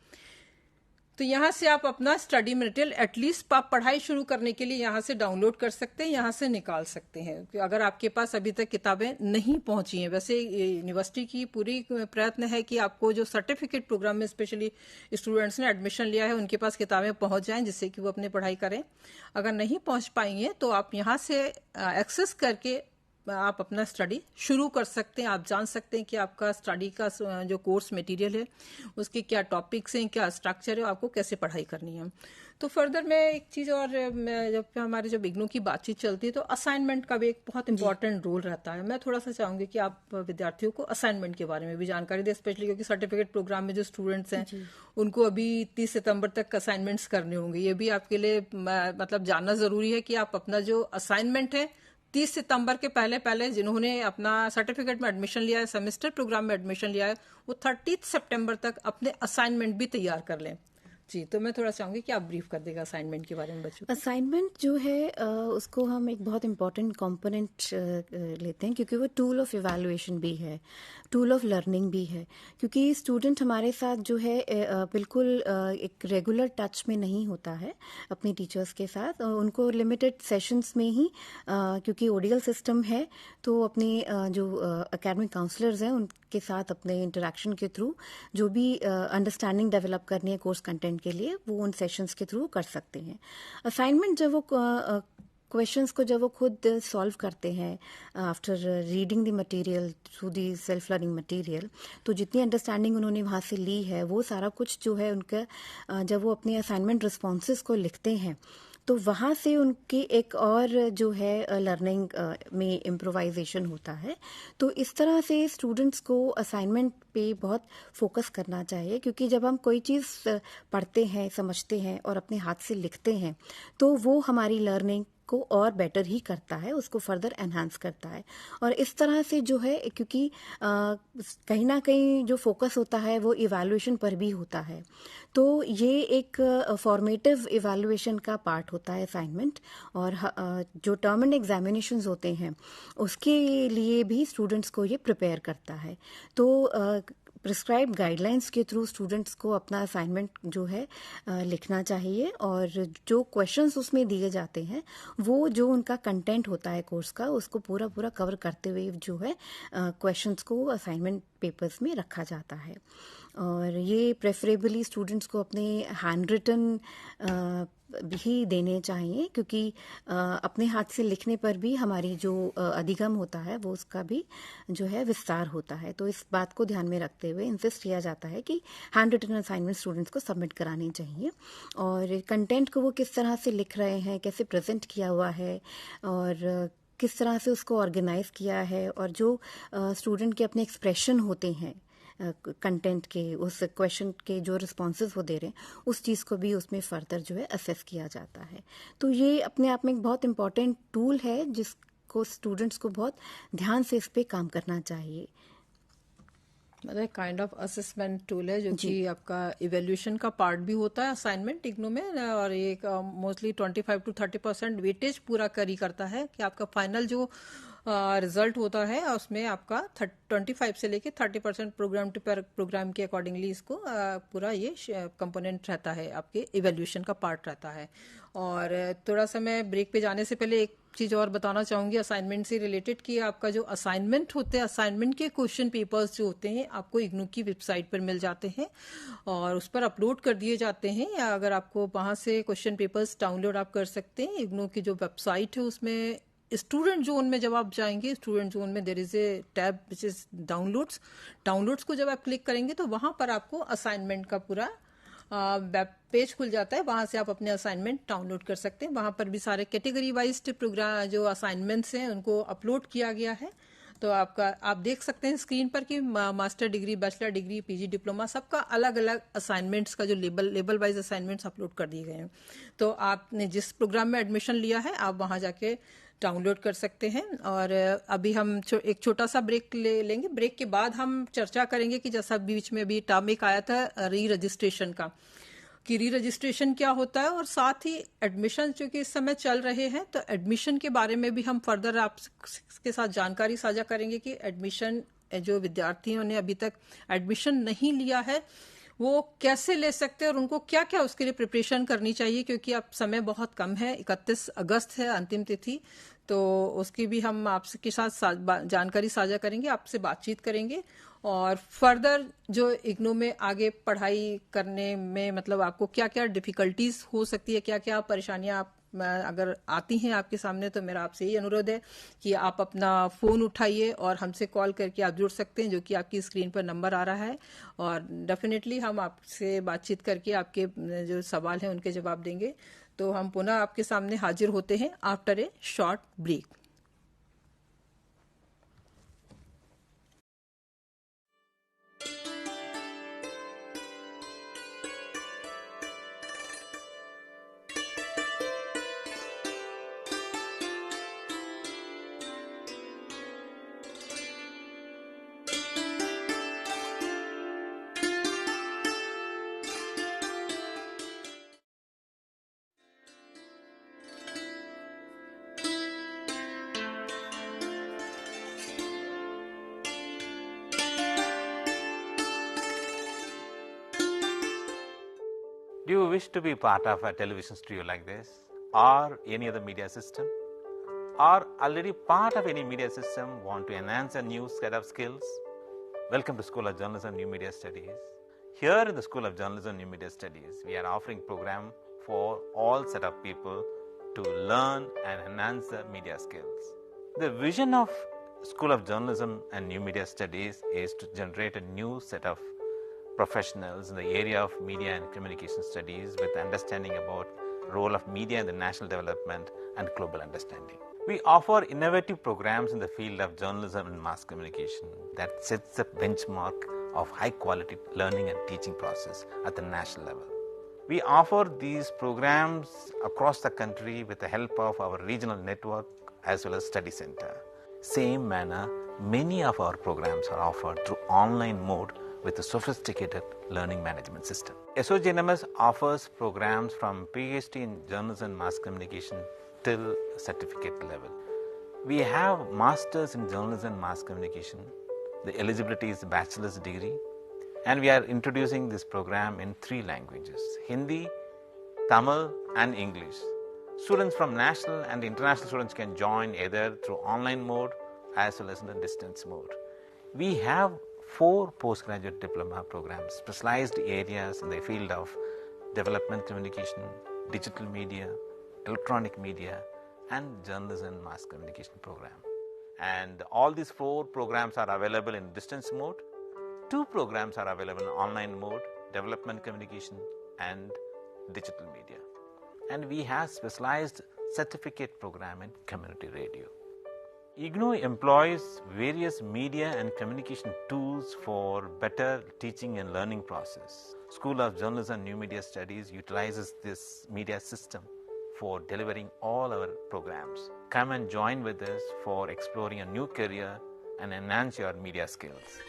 तो यहाँ से आप अपना स्टडी मटेरियल एटलीस्ट आप पढ़ाई शुरू करने के लिए यहाँ से डाउनलोड कर सकते हैं, यहाँ से निकाल सकते हैं अगर आपके पास अभी तक किताबें नहीं पहुंची हैं। वैसे यूनिवर्सिटी की पूरी प्रयत्न है कि आपको जो सर्टिफिकेट प्रोग्राम में स्पेशली स्टूडेंट्स ने एडमिशन लिया है उनके पास किताबें पहुंच जाएं, जिससे कि वो अपनी पढ़ाई करें। अगर नहीं पहुंच पाई हैं तो आप यहाँ से एक्सेस करके आप अपना स्टडी शुरू कर सकते हैं। आप जान सकते हैं कि आपका स्टडी का जो कोर्स मटेरियल है उसके क्या टॉपिक्स हैं, क्या स्ट्रक्चर है, आपको कैसे पढ़ाई करनी है। तो फर्दर मैं एक चीज़ और, जब इग्नू की बातचीत चलती है तो असाइनमेंट का भी एक बहुत इंपॉर्टेंट रोल रहता है। मैं थोड़ा सा चाहूंगी कि आप विद्यार्थियों को असाइनमेंट के बारे में भी जानकारी दें, स्पेशली क्योंकि सर्टिफिकेट प्रोग्राम में जो स्टूडेंट्स हैं उनको अभी 30 सितंबर तक असाइनमेंट्स करने होंगे। ये भी आपके लिए मतलब जानना जरूरी है कि आप अपना जो असाइनमेंट है 30 सितंबर के पहले जिन्होंने अपना सर्टिफिकेट में एडमिशन लिया है, सेमेस्टर प्रोग्राम में एडमिशन लिया है, वो 30 सितंबर तक अपने असाइनमेंट भी तैयार कर लें। जी, तो मैं थोड़ा चाहूंगी कि आप ब्रीफ कर देगा असाइनमेंट के बारे में बच्चों। असाइनमेंट जो है उसको हम एक बहुत इंपॉर्टेंट कंपोनेंट लेते हैं, क्योंकि वो टूल ऑफ इवैल्यूएशन भी है, टूल ऑफ लर्निंग भी है। क्योंकि स्टूडेंट हमारे साथ जो है बिल्कुल एक रेगुलर टच में नहीं होता है अपनी टीचर्स के साथ, उनको लिमिटेड सेशंस में ही, क्योंकि ओडीएल सिस्टम है तो अपने जो एकेडमिक काउंसलर्स हैं उनके साथ अपने इंटरेक्शन के थ्रू जो भी अंडरस्टैंडिंग डेवलप करनी है कोर्स कंटेंट के लिए, वो उन सेशंस के थ्रू कर सकते हैं। असाइनमेंट जब वो क्वेश्चंस को जब वो खुद सॉल्व करते हैं after reading the material through the self learning material, तो जितनी अंडरस्टैंडिंग उन्होंने वहाँ से ली है वो सारा कुछ जो है उनका जब वो अपने असाइनमेंट रिस्पॉन्सेज को लिखते हैं तो वहाँ से उनकी एक और जो है लर्निंग में इम्प्रोवाइजेशन होता है। तो इस तरह से स्टूडेंट्स को असाइनमेंट पे बहुत फोकस करना चाहिए, क्योंकि जब हम कोई चीज़ पढ़ते हैं, समझते हैं और अपने हाथ से लिखते हैं तो वो हमारी लर्निंग को और बेटर ही करता है, उसको फर्दर एनहांस करता है। और इस तरह से जो है, क्योंकि कहीं ना कहीं जो फोकस होता है वो इवैल्यूएशन पर भी होता है, तो ये एक फॉर्मेटिव इवैल्यूएशन का पार्ट होता है असाइनमेंट। और जो टर्म एंड एग्जामिनेशंस होते हैं उसके लिए भी स्टूडेंट्स को ये प्रिपेयर करता है। तो प्रिस्क्राइब्ड गाइडलाइंस के थ्रू स्टूडेंट्स को अपना असाइनमेंट जो है लिखना चाहिए, और जो क्वेश्चंस उसमें दिए जाते हैं वो जो उनका कंटेंट होता है कोर्स का उसको पूरा पूरा कवर करते हुए जो है क्वेश्चंस को असाइनमेंट पेपर्स में रखा जाता है। और ये प्रेफरेबली स्टूडेंट्स को अपने हैंड रिटन भी देने चाहिए, क्योंकि अपने हाथ से लिखने पर भी हमारी जो अधिगम होता है वो उसका भी जो है विस्तार होता है। तो इस बात को ध्यान में रखते हुए इंसिस्ट किया जाता है कि हैंड रिटन असाइनमेंट स्टूडेंट्स को सबमिट करानी चाहिए, और कंटेंट को वो किस तरह से लिख रहे हैं, कैसे प्रेजेंट किया हुआ है और किस तरह से उसको ऑर्गेनाइज किया है, और जो स्टूडेंट के अपने एक्सप्रेशन होते हैं कंटेंट के, उस क्वेश्चन के जो रिस्पॉन्सेज वो दे रहे हैं उस चीज़ को भी उसमें फर्दर जो है असेस किया जाता है। तो ये अपने आप में एक बहुत इम्पॉर्टेंट टूल है जिसको स्टूडेंट्स को बहुत ध्यान से इस पे काम करना चाहिए। मतलब काइंड ऑफ असेसमेंट टूल है जो कि आपका इवेल्यूशन का पार्ट भी होता है असाइनमेंट इग्नू में, और ये मोस्टली 25 to 30% वेटेज पूरा करी करता है कि आपका फाइनल जो रिजल्ट होता है उसमें आपका 25 से लेके 30% प्रोग्राम के अकॉर्डिंगली इसको पूरा ये कंपोनेंट रहता है, आपके इवेल्यूशन का पार्ट रहता है। और थोड़ा सा मैं ब्रेक पे जाने से पहले एक चीज़ और बताना चाहूँगी असाइनमेंट से रिलेटेड, कि आपका जो असाइनमेंट होते हैं, असाइनमेंट के क्वेश्चन पेपर्स जो होते हैं आपको इग्नू की वेबसाइट पर मिल जाते हैं और उस पर अपलोड कर दिए जाते हैं, या अगर आपको वहाँ से क्वेश्चन पेपर्स डाउनलोड आप कर सकते हैं। इग्नू की जो वेबसाइट है उसमें स्टूडेंट जोन में जब आप जाएंगे, स्टूडेंट जोन में there is a tab which is downloads को जब आप क्लिक करेंगे तो वहां पर आपको असाइनमेंट का पूरा वेब पेज खुल जाता है, वहां से आप अपने असाइनमेंट डाउनलोड कर सकते हैं। वहां पर भी सारे कैटेगरी वाइज प्रोग्राम जो असाइनमेंट्स हैं उनको अपलोड किया गया है। तो आप देख सकते हैं स्क्रीन पर कि master degree, bachelor degree, PG diploma सबका अलग अलग असाइनमेंट्स का जो लेबल वाइज असाइनमेंट्स अपलोड कर दिए गए हैं। तो आपने जिस प्रोग्राम में एडमिशन लिया है आप वहां जाके डाउनलोड कर सकते हैं। और अभी हम एक छोटा सा ब्रेक लेंगे। ब्रेक के बाद हम चर्चा करेंगे कि जैसा बीच में भी टर्म एक आया था री रजिस्ट्रेशन का, कि री रजिस्ट्रेशन क्या होता है, और साथ ही एडमिशन जो कि इस समय चल रहे हैं तो एडमिशन के बारे में भी हम फर्दर आपके साथ जानकारी साझा करेंगे कि एडमिशन जो विद्यार्थियों ने अभी तक एडमिशन नहीं लिया है वो कैसे ले सकते हैं और उनको क्या क्या उसके लिए प्रिपरेशन करनी चाहिए, क्योंकि अब समय बहुत कम है, 31 अगस्त है अंतिम तिथि। तो उसकी भी हम आपके साथ जानकारी साझा करेंगे, आपसे बातचीत करेंगे और फर्दर जो इग्नू में आगे पढ़ाई करने में मतलब आपको क्या क्या डिफिकल्टीज हो सकती है, क्या क्या परेशानियां आप अगर आती हैं आपके सामने, तो मेरा आपसे यही अनुरोध है कि आप अपना फ़ोन उठाइए और हमसे कॉल करके आप जुड़ सकते हैं, जो कि आपकी स्क्रीन पर नंबर आ रहा है। और डेफिनेटली हम आपसे बातचीत करके आपके जो सवाल हैं उनके जवाब देंगे। तो हम पुनः आपके सामने हाजिर होते हैं after a short break. Do you wish to be part of a television studio like this or any other media system? Or already part of any media system, want to enhance a new set of skills? Welcome to School of Journalism New Media Studies. Here in the School of Journalism New Media Studies, we are offering program for all set of people to learn and enhance the media skills. The vision of School of Journalism and New Media Studies is to generate a new set of professionals in the area of media and communication studies with understanding about role of media in the national development and global understanding. We offer innovative programs in the field of journalism and mass communication that sets the benchmark of high quality learning and teaching process at the national level. We offer these programs across the country with the help of our regional network as well as study center. Same manner, many of our programs are offered through online mode with a sophisticated learning management system. SOGNMS offers programs from PhD in journalism and mass communication till certificate level. We have masters in journalism and mass communication. The eligibility is bachelor's degree, and we are introducing this program in 3 languages: Hindi, Tamil and English. Students from national and international students can join either through online mode as well as in the distance mode. We have 4 postgraduate diploma programs, specialized areas in the field of development communication, digital media, electronic media and journalism and mass communication program. And all these 4 programs are available in distance mode. 2 programs are available in online mode, development communication and digital media. And we have specialized certificate program in community radio. IGNOU employs various media and communication tools for better teaching and learning process. School of Journalism and New Media Studies utilizes this media system for delivering all our programs. Come and join with us for exploring a new career and enhance your media skills.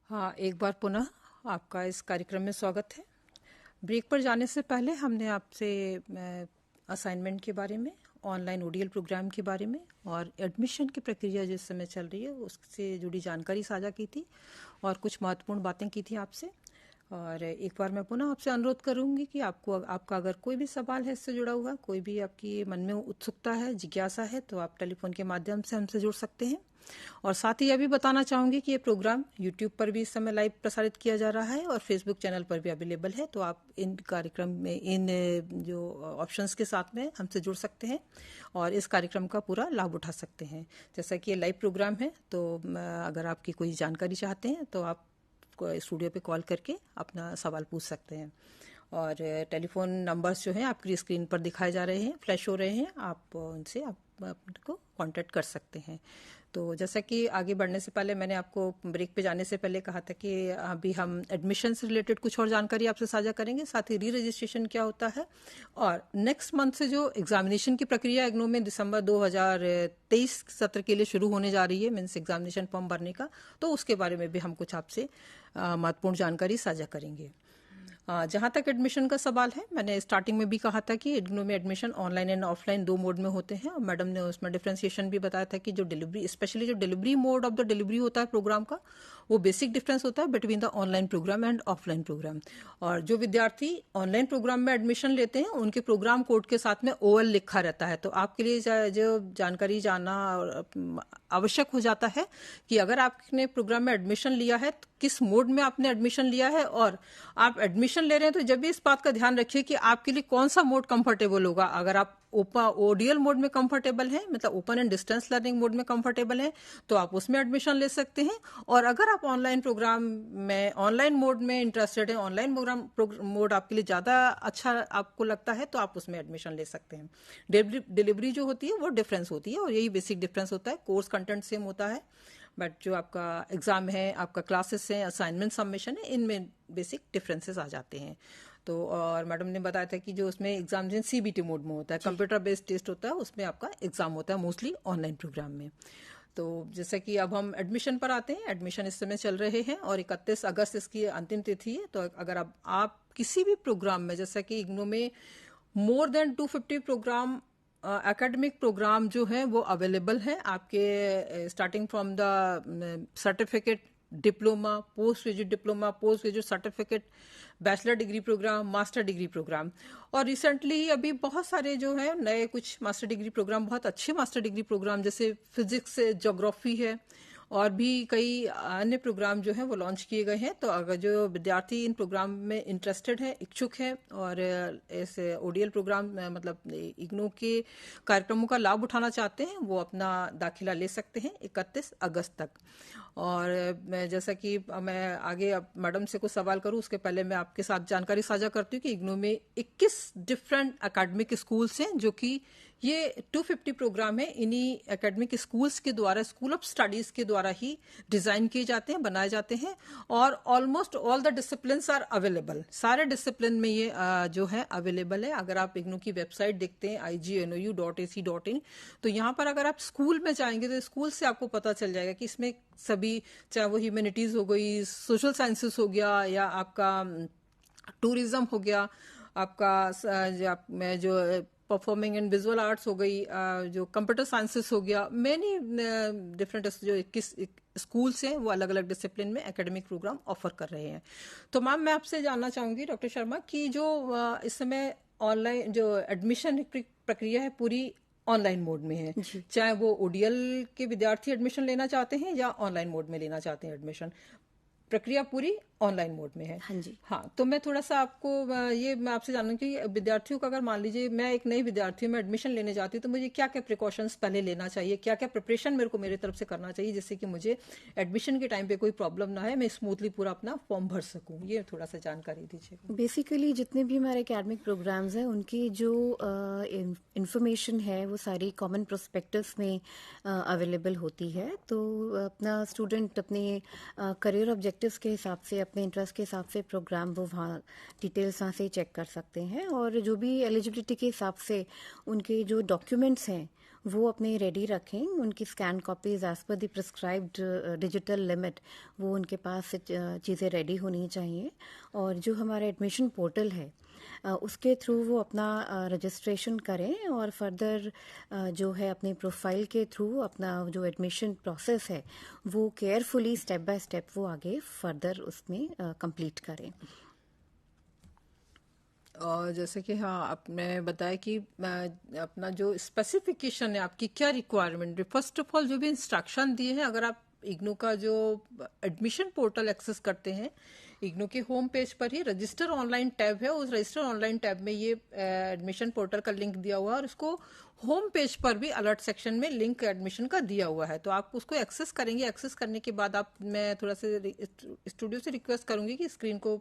हाँ, एक बार पुनः आपका इस कार्यक्रम में स्वागत है। Break पर जाने से पहले हमने आपसे असाइनमेंट के बारे में, ऑनलाइन ओडीएल प्रोग्राम के बारे में और एडमिशन की प्रक्रिया जिस समय चल रही है उससे जुड़ी जानकारी साझा की थी और कुछ महत्वपूर्ण बातें की थी आपसे। और एक बार मैं पुनः आपसे अनुरोध करूंगी कि आपका अगर कोई भी सवाल है इससे जुड़ा हुआ, कोई भी आपकी मन में उत्सुकता है, जिज्ञासा है, तो आप टेलीफोन के माध्यम से हमसे जुड़ सकते हैं। और साथ ही यह भी बताना चाहूंगी कि ये प्रोग्राम यूट्यूब पर भी इस समय लाइव प्रसारित किया जा रहा है और फेसबुक चैनल पर भी अवेलेबल है, तो आप इन कार्यक्रम में इन जो ऑप्शंस के साथ में हमसे जुड़ सकते हैं और इस कार्यक्रम का पूरा लाभ उठा सकते हैं। जैसा कि ये लाइव प्रोग्राम है, तो अगर आपकी कोई जानकारी चाहते हैं तो आप स्टूडियो पे कॉल करके अपना सवाल पूछ सकते हैं। और टेलीफोन नंबर्स जो हैं आपकी स्क्रीन पर दिखाए जा रहे हैं, फ्लैश हो रहे हैं, आप उनसे आप को कांटेक्ट कर सकते हैं। तो जैसा कि आगे बढ़ने से पहले मैंने आपको ब्रेक पे जाने से पहले कहा था कि अभी हम एडमिशन से रिलेटेड कुछ और जानकारी आपसे साझा करेंगे, साथ ही री रजिस्ट्रेशन क्या होता है और नेक्स्ट मंथ से जो एग्जामिनेशन की प्रक्रिया इग्नू में दिसंबर 2023 सत्र के लिए शुरू होने जा रही है, मीन्स एग्जामिनेशन फॉर्म भरने का, तो उसके बारे में भी हम कुछ आपसे महत्वपूर्ण जानकारी साझा करेंगे। जहाँ तक एडमिशन का सवाल है, मैंने स्टार्टिंग में भी कहा था कि इग्नू में admission online and offline 2 mode में होते हैं और मैडम ने उसमें डिफ्रेंसिएशन भी बताया था कि जो डिलीवरी, स्पेशली जो delivery mode of the delivery होता है प्रोग्राम का, वो बेसिक डिफरेंस होता है between the online program and offline program. और जो विद्यार्थी ऑनलाइन प्रोग्राम में एडमिशन लेते हैं उनके प्रोग्राम कोड के साथ में OL लिखा रहता है। तो आपके लिए जो जानकारी जानना आवश्यक हो जाता है कि अगर आपने प्रोग्राम में एडमिशन लिया है तो किस मोड में आपने एडमिशन लिया है, और आप एडमिशन ले रहे हैं तो जब भी इस बात का ध्यान रखिए कि आपके लिए कौन सा मोड कंफर्टेबल होगा। अगर आप ओडीएल मोड में कंफर्टेबल है, मतलब open and distance learning mode में कंफर्टेबल है, तो आप उसमें एडमिशन ले सकते हैं। और अगर आप ऑनलाइन प्रोग्राम में ऑनलाइन मोड में इंटरेस्टेड है, ऑनलाइन प्रोग्राम मोड आपके लिए ज़्यादा अच्छा आपको लगता है, तो आप उसमें एडमिशन ले सकते हैं। डिलीवरी जो होती है वो डिफरेंस होती है, और यही बेसिक डिफरेंस होता है। कोर्स कंटेंट सेम होता है, बट जो आपका एग्जाम है, आपका क्लासेस है, असाइनमेंट सबमिशन है, इनमें बेसिक डिफरेंसेस आ जाते हैं। तो और मैडम ने बताया था कि जो उसमें एग्जाम सीबीटी मोड में होता है, कंप्यूटर बेस्ड टेस्ट होता है, उसमें आपका एग्जाम होता है मोस्टली ऑनलाइन प्रोग्राम में। तो जैसे कि अब हम एडमिशन पर आते हैं। एडमिशन इस समय चल रहे हैं और 31 अगस्त इसकी अंतिम तिथि है। तो अगर आप किसी भी प्रोग्राम में, जैसा कि इग्नू में more than 250 program academic program जो है वो अवेलेबल है आपके, starting from the certificate, diploma, post graduate diploma, post graduate certificate, bachelor degree program, master degree program. और रिसेंटली अभी बहुत सारे जो है नए कुछ मास्टर डिग्री प्रोग्राम, बहुत अच्छे मास्टर डिग्री प्रोग्राम, जैसे फिजिक्स है, ज्योग्राफी है, और भी कई अन्य प्रोग्राम जो हैं वो लॉन्च किए गए हैं। तो अगर जो विद्यार्थी इन प्रोग्राम में इंटरेस्टेड है, इच्छुक है, और इस ओडीएल प्रोग्राम मतलब इग्नू के कार्यक्रमों का लाभ उठाना चाहते हैं, वो अपना दाखिला ले सकते हैं 31 अगस्त तक। और मैं जैसा कि मैं आगे अब मैडम से कुछ सवाल करूं, उसके पहले मैं आपके साथ जानकारी साझा करती हूँ कि इग्नू में 21 डिफरेंट एकेडमिक स्कूल्स हैं, जो कि ये 250 प्रोग्राम है इन्हीं एकेडमिक स्कूल्स के द्वारा, स्कूल ऑफ स्टडीज के द्वारा ही डिजाइन किए जाते हैं, बनाए जाते हैं। और almost all the disciplines are available, सारे डिसिप्लिन में ये जो है अवेलेबल है। अगर आप इग्नू की वेबसाइट देखते हैं ignou.ac.in, तो यहाँ पर अगर आप स्कूल में जाएंगे तो स्कूल से आपको पता चल जाएगा कि इसमें सभी, चाहे वो ह्यूमैनिटीज हो गई, सोशल साइंसेस हो गया, या आपका टूरिज्म हो गया, आपका जो परफॉर्मिंग एंड विजुअल आर्ट्स हो गई, जो कंप्यूटर साइंसेस हो गया, मैनी डिफरेंट जो 21 स्कूल्स हैं वो अलग अलग डिसिप्लिन में एकेडमिक प्रोग्राम ऑफर कर रहे हैं। तो मैम मैं आपसे जानना चाहूंगी डॉक्टर शर्मा कि जो इस समय ऑनलाइन जो एडमिशन प्रक्रिया है पूरी ऑनलाइन मोड में है, चाहे वो ओडीएल के विद्यार्थी एडमिशन लेना चाहते हैं या ऑनलाइन मोड में लेना चाहते हैं एडमिशन, प्रक्रिया पूरी ऑनलाइन मोड में है। हाँ जी। हाँ, तो मैं थोड़ा सा आपको ये मैं आपसे जानूँ कि विद्यार्थियों का, अगर मान लीजिए मैं एक नई विद्यार्थी हूँ, मैं एडमिशन लेने जाती हूँ, तो मुझे क्या क्या प्रिकॉशंस पहले लेना चाहिए, क्या क्या प्रिपरेशन मेरे तरफ से करना चाहिए, जिससे कि मुझे एडमिशन के टाइम पे कोई प्रॉब्लम ना है, मैं स्मूथली पूरा अपना फॉर्म भर सकूँ, ये थोड़ा सा जानकारी दीजिए। बेसिकली जितने भी हमारे एकेडमिक प्रोग्राम्स हैं उनकी जो इंफॉर्मेशन है वो सारी कॉमन प्रोस्पेक्टस में अवेलेबल होती है। तो अपना स्टूडेंट अपने करियर ऑब्जेक्टिव्स के हिसाब से, अपने इंटरेस्ट के हिसाब से प्रोग्राम वो वहाँ डिटेल्स वहाँ से चेक कर सकते हैं। और जो भी एलिजिबिलिटी के हिसाब से उनके जो डॉक्यूमेंट्स हैं वो अपने रेडी रखें, उनकी scan copies as per the prescribed digital limit वो उनके पास चीज़ें रेडी होनी चाहिए। और जो हमारा एडमिशन पोर्टल है उसके थ्रू वो अपना रजिस्ट्रेशन करें, और फर्दर जो है अपने प्रोफाइल के थ्रू अपना जो एडमिशन प्रोसेस है वो केयरफुली स्टेप बाय स्टेप वो आगे फर्दर उसमें कंप्लीट करें। और जैसे कि हाँ आपने बताया कि अपना जो स्पेसिफिकेशन है, आपकी क्या रिक्वायरमेंट है, फर्स्ट ऑफ ऑल जो भी इंस्ट्रक्शन दिए हैं, अगर आप इग्नू का जो एडमिशन पोर्टल एक्सेस करते हैं, इग्नू के होम पेज पर ही रजिस्टर ऑनलाइन टैब है, उस रजिस्टर ऑनलाइन टैब में ये एडमिशन पोर्टल का लिंक दिया हुआ है, और उसको होम पेज पर भी अलर्ट सेक्शन में लिंक एडमिशन का दिया हुआ है। तो आप उसको एक्सेस करेंगे। एक्सेस करने के बाद मैं थोड़ा सा स्टूडियो से रिक्वेस्ट करूंगी कि स्क्रीन को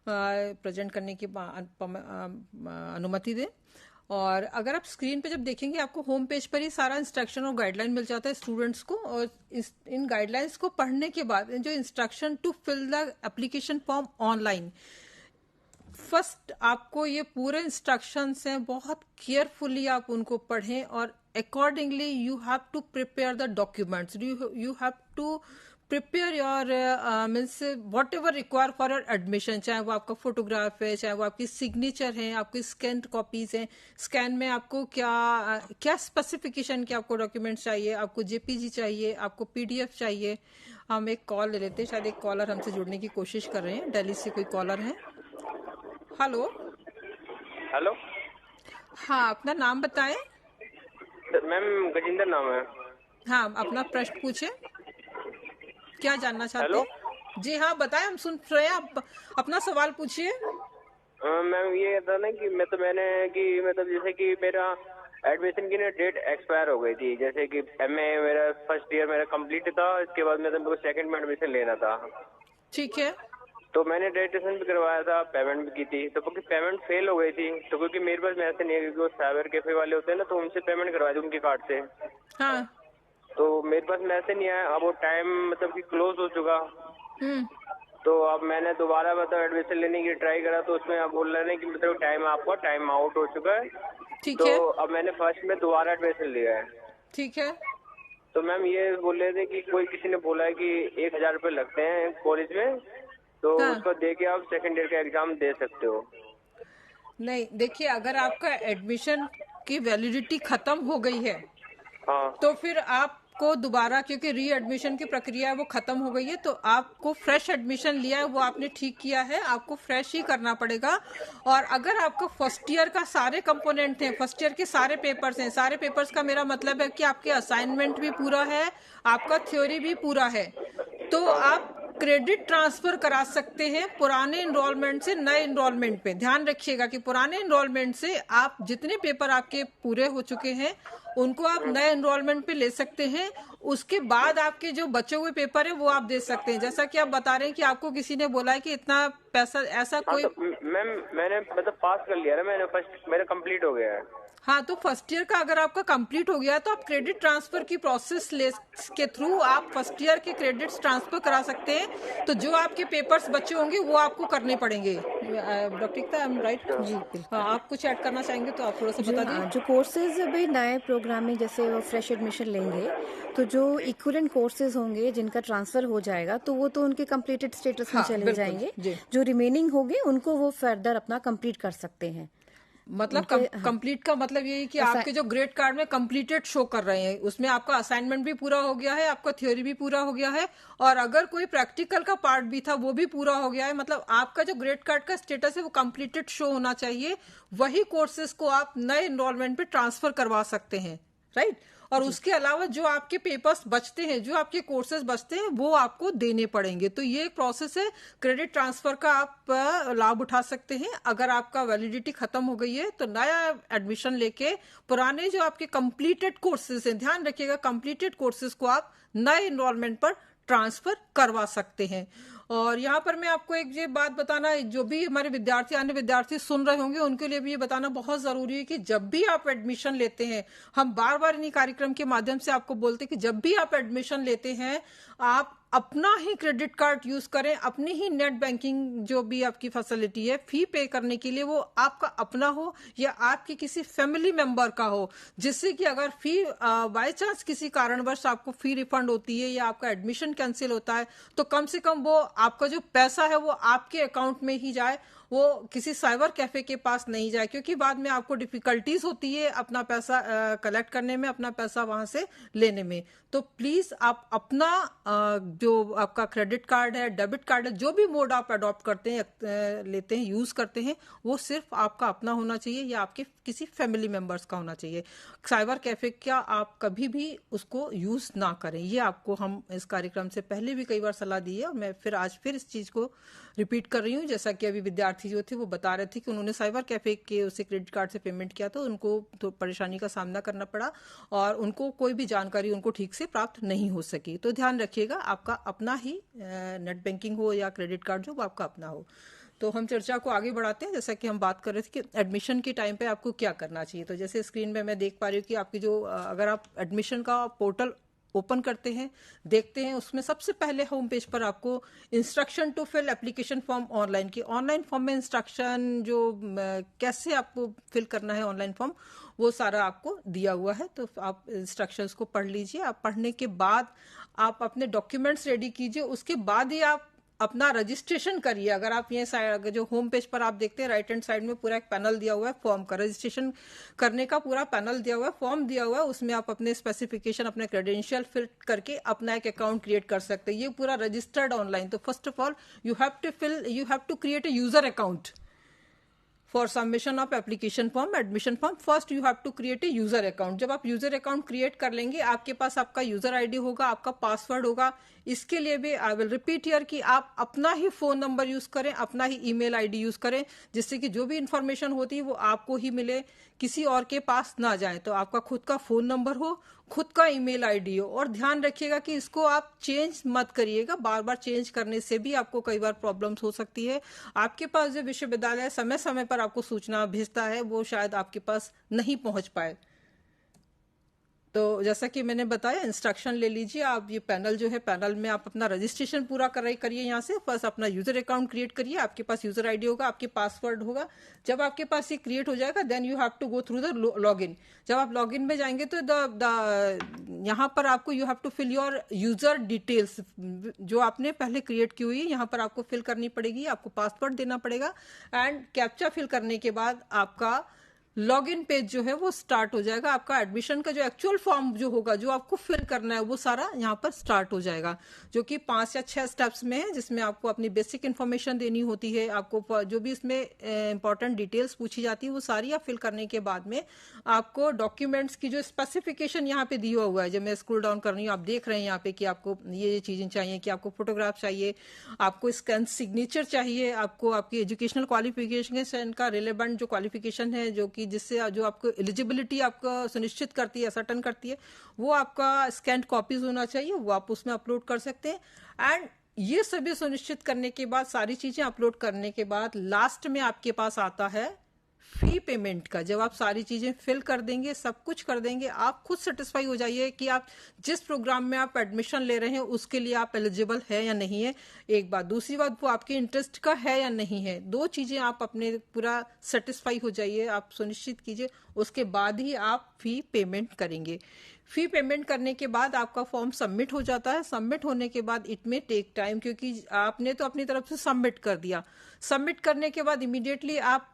प्रेजेंट करने की अनुमति दें। और अगर आप स्क्रीन पे जब देखेंगे, आपको होम पेज पर ही सारा इंस्ट्रक्शन और गाइडलाइन मिल जाता है स्टूडेंट्स को। और इन गाइडलाइंस को पढ़ने के बाद जो instruction to fill the application form online, first आपको ये पूरे इंस्ट्रक्शंस हैं, बहुत केयरफुली आप उनको पढ़ें, और accordingly you have to prepare the documents, you have to prepare your means whatever require for your admission, चाहे वो आपका फोटोग्राफ है, चाहे वो आपकी सिग्नेचर है, आपकी स्कैन कॉपीज हैं, स्कैन में आपको क्या स्पेसिफिकेशन के आपको डॉक्यूमेंट्स चाहिए, आपको जेपीजी चाहिए, आपको पीडीएफ चाहिए। हम एक कॉल ले लेते हैं, शायद एक कॉलर हमसे जुड़ने की कोशिश कर रहे हैं, दिल्ली से कोई कॉलर है। हेलो हेलो, हाँ, अपना नाम बताएं। मैम गजेंद्र नाम है। हाँ, अपना प्रश्न पूछे, क्या जानना चाहते हैं? जी हाँ, बताएं, हम सुन रहे हैं, आप अपना सवाल पूछिए। मैम ये था ना कि मतलब जैसे कि मेरा एडमिशन की ना डेट एक्सपायर हो गई थी, जैसे कि एमए मेरा फर्स्ट ईयर मेरा कंप्लीट था, इसके बाद मेरे को सेकंड में एडमिशन लेना था। ठीक है। तो मैंने रजिस्ट्रेशन भी करवाया था, पेमेंट भी की थी, तो क्योंकि पेमेंट फेल हो गई थी, तो क्योंकि मेरे पास ऐसे नहीं है, क्योंकि वो साइबर कैफे वाले होते हैं ना, तो उनसे पेमेंट करवाई थी उनके कार्ड से। हाँ। तो मेरे पास मैसेज नहीं आया, अब वो टाइम मतलब कि क्लोज हो चुका। तो अब मैंने दोबारा मतलब एडमिशन लेने की ट्राई करा, तो उसमें अब बोल रहे हैं कि मतलब टाइम आपका टाइम आउट हो चुका है। ठीक तो है। अब मैंने फर्स्ट में दोबारा एडमिशन लिया है। ठीक है। तो मैम ये बोल रहे थे कि कोई किसी ने बोला है कि 1,000 रुपये लगते हैं कॉलेज में, तो हाँ। उसको दे के आप सेकेंड ईयर का एग्जाम दे सकते हो। नहीं, देखिए, अगर आपका एडमिशन की वैलिडिटी खत्म हो गई है, हाँ। तो फिर आपको दोबारा, क्योंकि री एडमिशन की प्रक्रिया है वो खत्म हो गई है, तो आपको फ्रेश एडमिशन लिया है वो आपने ठीक किया है, आपको फ्रेश ही करना पड़ेगा। और अगर आपका फर्स्ट ईयर का सारे कंपोनेंट हैं, फर्स्ट ईयर के सारे पेपर्स हैं, सारे पेपर्स का मेरा मतलब है कि आपके असाइनमेंट भी पूरा है, आपका थ्योरी भी पूरा है, तो आप क्रेडिट ट्रांसफर करा सकते हैं पुराने इनरोलमेंट से नए इनरोलमेंट पे। ध्यान रखिएगा कि पुराने इनरोलमेंट से आप जितने पेपर आपके पूरे हो चुके हैं उनको आप नए इनरोलमेंट पे ले सकते हैं। उसके बाद आपके जो बचे हुए पेपर है वो आप दे सकते हैं। जैसा कि आप बता रहे हैं कि आपको किसी ने बोला है कि इतना पैसा, ऐसा कोई। तो मैम मैंने मतलब पास कर लिया ना, मैंने फर्स्ट मेरा कंप्लीट हो गया है। हाँ, तो फर्स्ट ईयर का अगर आपका कंप्लीट हो गया तो आप क्रेडिट ट्रांसफर की प्रोसेस के थ्रू आप फर्स्ट ईयर के क्रेडिट्स ट्रांसफर करा सकते हैं। तो जो आपके पेपर्स बचे होंगे वो आपको करने पड़ेंगे। Doctor Ekta, I am right? जी बिल्कुल। हाँ, आप कुछ ऐड करना चाहेंगे तो आप थोड़ा सा बता दीजिए। जो कोर्सेज भाई नए प्रोग्राम में जैसे वो फ्रेश एडमिशन लेंगे, तो जो इक्विवेलेंट कोर्सेज होंगे जिनका ट्रांसफर हो जाएगा तो वो तो उनके कंप्लीटेड स्टेटस में हाँ, चले बिल्कुल, जाएंगे। जी। जो रिमेनिंग होंगे उनको वो फर्दर अपना कंप्लीट कर सकते हैं। मतलब कंप्लीट का मतलब ये है कि आपके जो ग्रेड कार्ड में कंप्लीटेड शो कर रहे हैं, उसमें आपका असाइनमेंट भी पूरा हो गया है, आपका थ्योरी भी पूरा हो गया है, और अगर कोई प्रैक्टिकल का पार्ट भी था वो भी पूरा हो गया है। मतलब आपका जो ग्रेड कार्ड का स्टेटस है वो कंप्लीटेड शो होना चाहिए। वही कोर्सेज को आप नए एनरोलमेंट पे ट्रांसफर करवा सकते हैं, राइट? और उसके अलावा जो आपके पेपर्स बचते हैं, जो आपके कोर्सेज बचते हैं, वो आपको देने पड़ेंगे। तो ये एक प्रोसेस है क्रेडिट ट्रांसफर का, आप लाभ उठा सकते हैं। अगर आपका वैलिडिटी खत्म हो गई है तो नया एडमिशन लेके पुराने जो आपके कंप्लीटेड कोर्सेज हैं, ध्यान रखिएगा, कंप्लीटेड कोर्सेज को आप नए एनरोलमेंट पर ट्रांसफर करवा सकते हैं। और यहाँ पर मैं आपको एक ये बात बताना, जो भी हमारे विद्यार्थी, अन्य विद्यार्थी सुन रहे होंगे, उनके लिए भी ये बताना बहुत जरूरी है कि जब भी आप एडमिशन लेते हैं, हम बार बार इन्हीं कार्यक्रम के माध्यम से आपको बोलते हैं कि जब भी आप एडमिशन लेते हैं आप अपना ही क्रेडिट कार्ड यूज करें, अपनी ही नेट बैंकिंग जो भी आपकी फैसिलिटी है फी पे करने के लिए, वो आपका अपना हो या आपकी किसी फैमिली मेंबर का हो, जिससे कि अगर फी बाय चांस किसी कारणवश आपको फी रिफंड होती है या आपका एडमिशन कैंसिल होता है, तो कम से कम वो आपका जो पैसा है वो आपके अकाउंट में ही जाए, वो किसी साइबर कैफे के पास नहीं जाए, क्योंकि बाद में आपको डिफिकल्टीज होती है अपना पैसा कलेक्ट करने में, अपना पैसा वहां से लेने में। तो प्लीज आप अपना जो आपका क्रेडिट कार्ड है, डेबिट कार्ड है, जो भी मोड आप अडॉप्ट करते हैं, लेते हैं, यूज करते हैं, वो सिर्फ आपका अपना होना चाहिए या आपके किसी फैमिली मेंबर्स का होना चाहिए। साइबर कैफे का आप कभी भी उसको यूज ना करें। ये आपको हम इस कार्यक्रम से पहले भी कई बार सलाह दी है और मैं आज फिर इस चीज को रिपीट कर रही हूँ। जैसा कि अभी विद्यार्थी जो थे वो बता रहे थे कि उन्होंने साइबर कैफे के उसे क्रेडिट कार्ड से पेमेंट किया, तो उनको तो परेशानी का सामना करना पड़ा और उनको कोई भी जानकारी उनको ठीक से प्राप्त नहीं हो सकी। तो ध्यान रखिएगा, आपका अपना ही नेट बैंकिंग हो या क्रेडिट कार्ड जो, वो आपका अपना हो। तो हम चर्चा को आगे बढ़ाते हैं। जैसा कि हम बात कर रहे थे कि एडमिशन के टाइम पे आपको क्या करना चाहिए, तो जैसे स्क्रीन पे मैं देख पा रही हूँ कि आपकी जो अगर आप एडमिशन का पोर्टल ओपन करते हैं, देखते हैं, उसमें सबसे पहले होम पेज पर आपको instruction to fill application form online की, ऑनलाइन फॉर्म में इंस्ट्रक्शन जो कैसे आपको फिल करना है ऑनलाइन फॉर्म, वो सारा आपको दिया हुआ है। तो आप इंस्ट्रक्शंस को पढ़ लीजिए। आप पढ़ने के बाद आप अपने डॉक्यूमेंट्स रेडी कीजिए, उसके बाद ही आप अपना रजिस्ट्रेशन करिए। अगर आप ये जो होम पेज पर आप देखते हैं, राइट हैंड साइड में पूरा एक पैनल दिया हुआ है फॉर्म का, रजिस्ट्रेशन करने का पूरा पैनल दिया हुआ है, फॉर्म दिया हुआ है, उसमें आप अपने स्पेसिफिकेशन, अपने क्रेडेंशियल फिल करके अपना एक अकाउंट क्रिएट कर सकते हैं। ये पूरा रजिस्टर्ड ऑनलाइन। तो first of all you have to create a user account for submission of application form, admission form, first you have to create a user account. जब आप यूजर अकाउंट क्रिएट कर लेंगे, आपके पास आपका यूजर आईडी होगा, आपका password होगा। इसके लिए भी आई विल रिपीट हियर कि आप अपना ही फोन नंबर यूज करें, अपना ही ईमेल आईडी यूज करें, जिससे कि जो भी इंफॉर्मेशन होती है वो आपको ही मिले, किसी और के पास ना जाए। तो आपका खुद का फोन नंबर हो, खुद का ईमेल आईडी हो, और ध्यान रखिएगा कि इसको आप चेंज मत करिएगा। बार बार चेंज करने से भी आपको कई बार प्रॉब्लम्स हो सकती है। आपके पास जो विश्वविद्यालय समय समय पर आपको सूचना भेजता है, वो शायद आपके पास नहीं पहुंच पाए। तो जैसा कि मैंने बताया, इंस्ट्रक्शन ले लीजिए आप। ये पैनल जो है, पैनल में आप अपना रजिस्ट्रेशन पूरा करिए। यहाँ से फर्स्ट अपना यूजर अकाउंट क्रिएट करिए। आपके पास यूजर आईडी होगा, आपके पासवर्ड होगा। जब आपके पास ये क्रिएट हो जाएगा, then you have to go through the login. जब आप लॉगिन में जाएंगे तो यहाँ पर आपको you have to fill your user details, जो आपने पहले क्रिएट की हुई है, यहाँ पर आपको फिल करनी पड़ेगी। आपको पासवर्ड देना पड़ेगा, एंड कैप्चा फिल करने के बाद आपका लॉगिन पेज जो है वो स्टार्ट हो जाएगा। आपका एडमिशन का जो एक्चुअल फॉर्म जो होगा, जो आपको फिल करना है, वो सारा यहाँ पर स्टार्ट हो जाएगा, जो कि 5 या 6 स्टेप्स में है, जिसमें आपको अपनी बेसिक इन्फॉर्मेशन देनी होती है। आपको जो भी इसमें इंपॉर्टेंट डिटेल्स पूछी जाती है, वो सारी आप फिल करने के बाद में आपको डॉक्यूमेंट्स की जो स्पेसिफिकेशन यहाँ पे दिया हुआ है, जब मैं स्क्रॉल डाउन कर रही हूँ, आप देख रहे हैं यहाँ पे कि आपको ये चीजें चाहिए, कि आपको फोटोग्राफ चाहिए, आपको स्कैन सिग्नेचर चाहिए, आपको आपकी एजुकेशनल क्वालिफिकेशन का रिलेवेंट जो क्वालिफिकेशन है, जो कि जिससे जो आपको एलिजिबिलिटी आपको सुनिश्चित करती है, सर्टन करती है, वो आपका स्कैन कॉपीज होना चाहिए, वो आप उसमें अपलोड कर सकते हैं। एंड ये सभी सुनिश्चित करने के बाद, सारी चीजें अपलोड करने के बाद, लास्ट में आपके पास आता है फी पेमेंट का। जब आप सारी चीजें फिल कर देंगे, सब कुछ कर देंगे, आप खुद सेटिस्फाई हो जाइए कि आप जिस प्रोग्राम में आप एडमिशन ले रहे हैं उसके लिए आप एलिजिबल है या नहीं है, एक बात। दूसरी बात, वो आपके इंटरेस्ट का है या नहीं है। 2 चीजें आप अपने पूरा सेटिस्फाई हो जाइए, आप सुनिश्चित कीजिए, उसके बाद ही आप फी पेमेंट करेंगे। फी पेमेंट करने के बाद आपका फॉर्म सबमिट हो जाता है। सबमिट होने के बाद इट में टेक टाइम, क्योंकि आपने तो अपनी तरफ से सबमिट कर दिया। सबमिट करने के बाद इमीडिएटली आप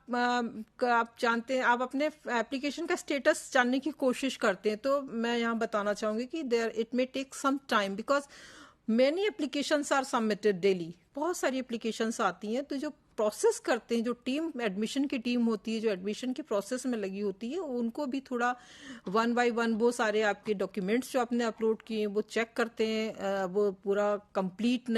जानते हैं, आप अपने एप्लीकेशन का स्टेटस जानने की कोशिश करते हैं। तो मैं यहाँ बताना चाहूंगी कि it may take some time, because many applications are submitted daily. बहुत सारी एप्लीकेशंस आती हैं, तो जो प्रोसेस करते हैं, जो टीम एडमिशन की टीम होती है, जो एडमिशन के प्रोसेस में लगी होती है, उनको भी थोड़ा 1 बाय 1 वो सारे आपके डॉक्यूमेंट्स जो आपने अपलोड किए हैं वो चेक करते हैं, वो पूरा कंप्लीट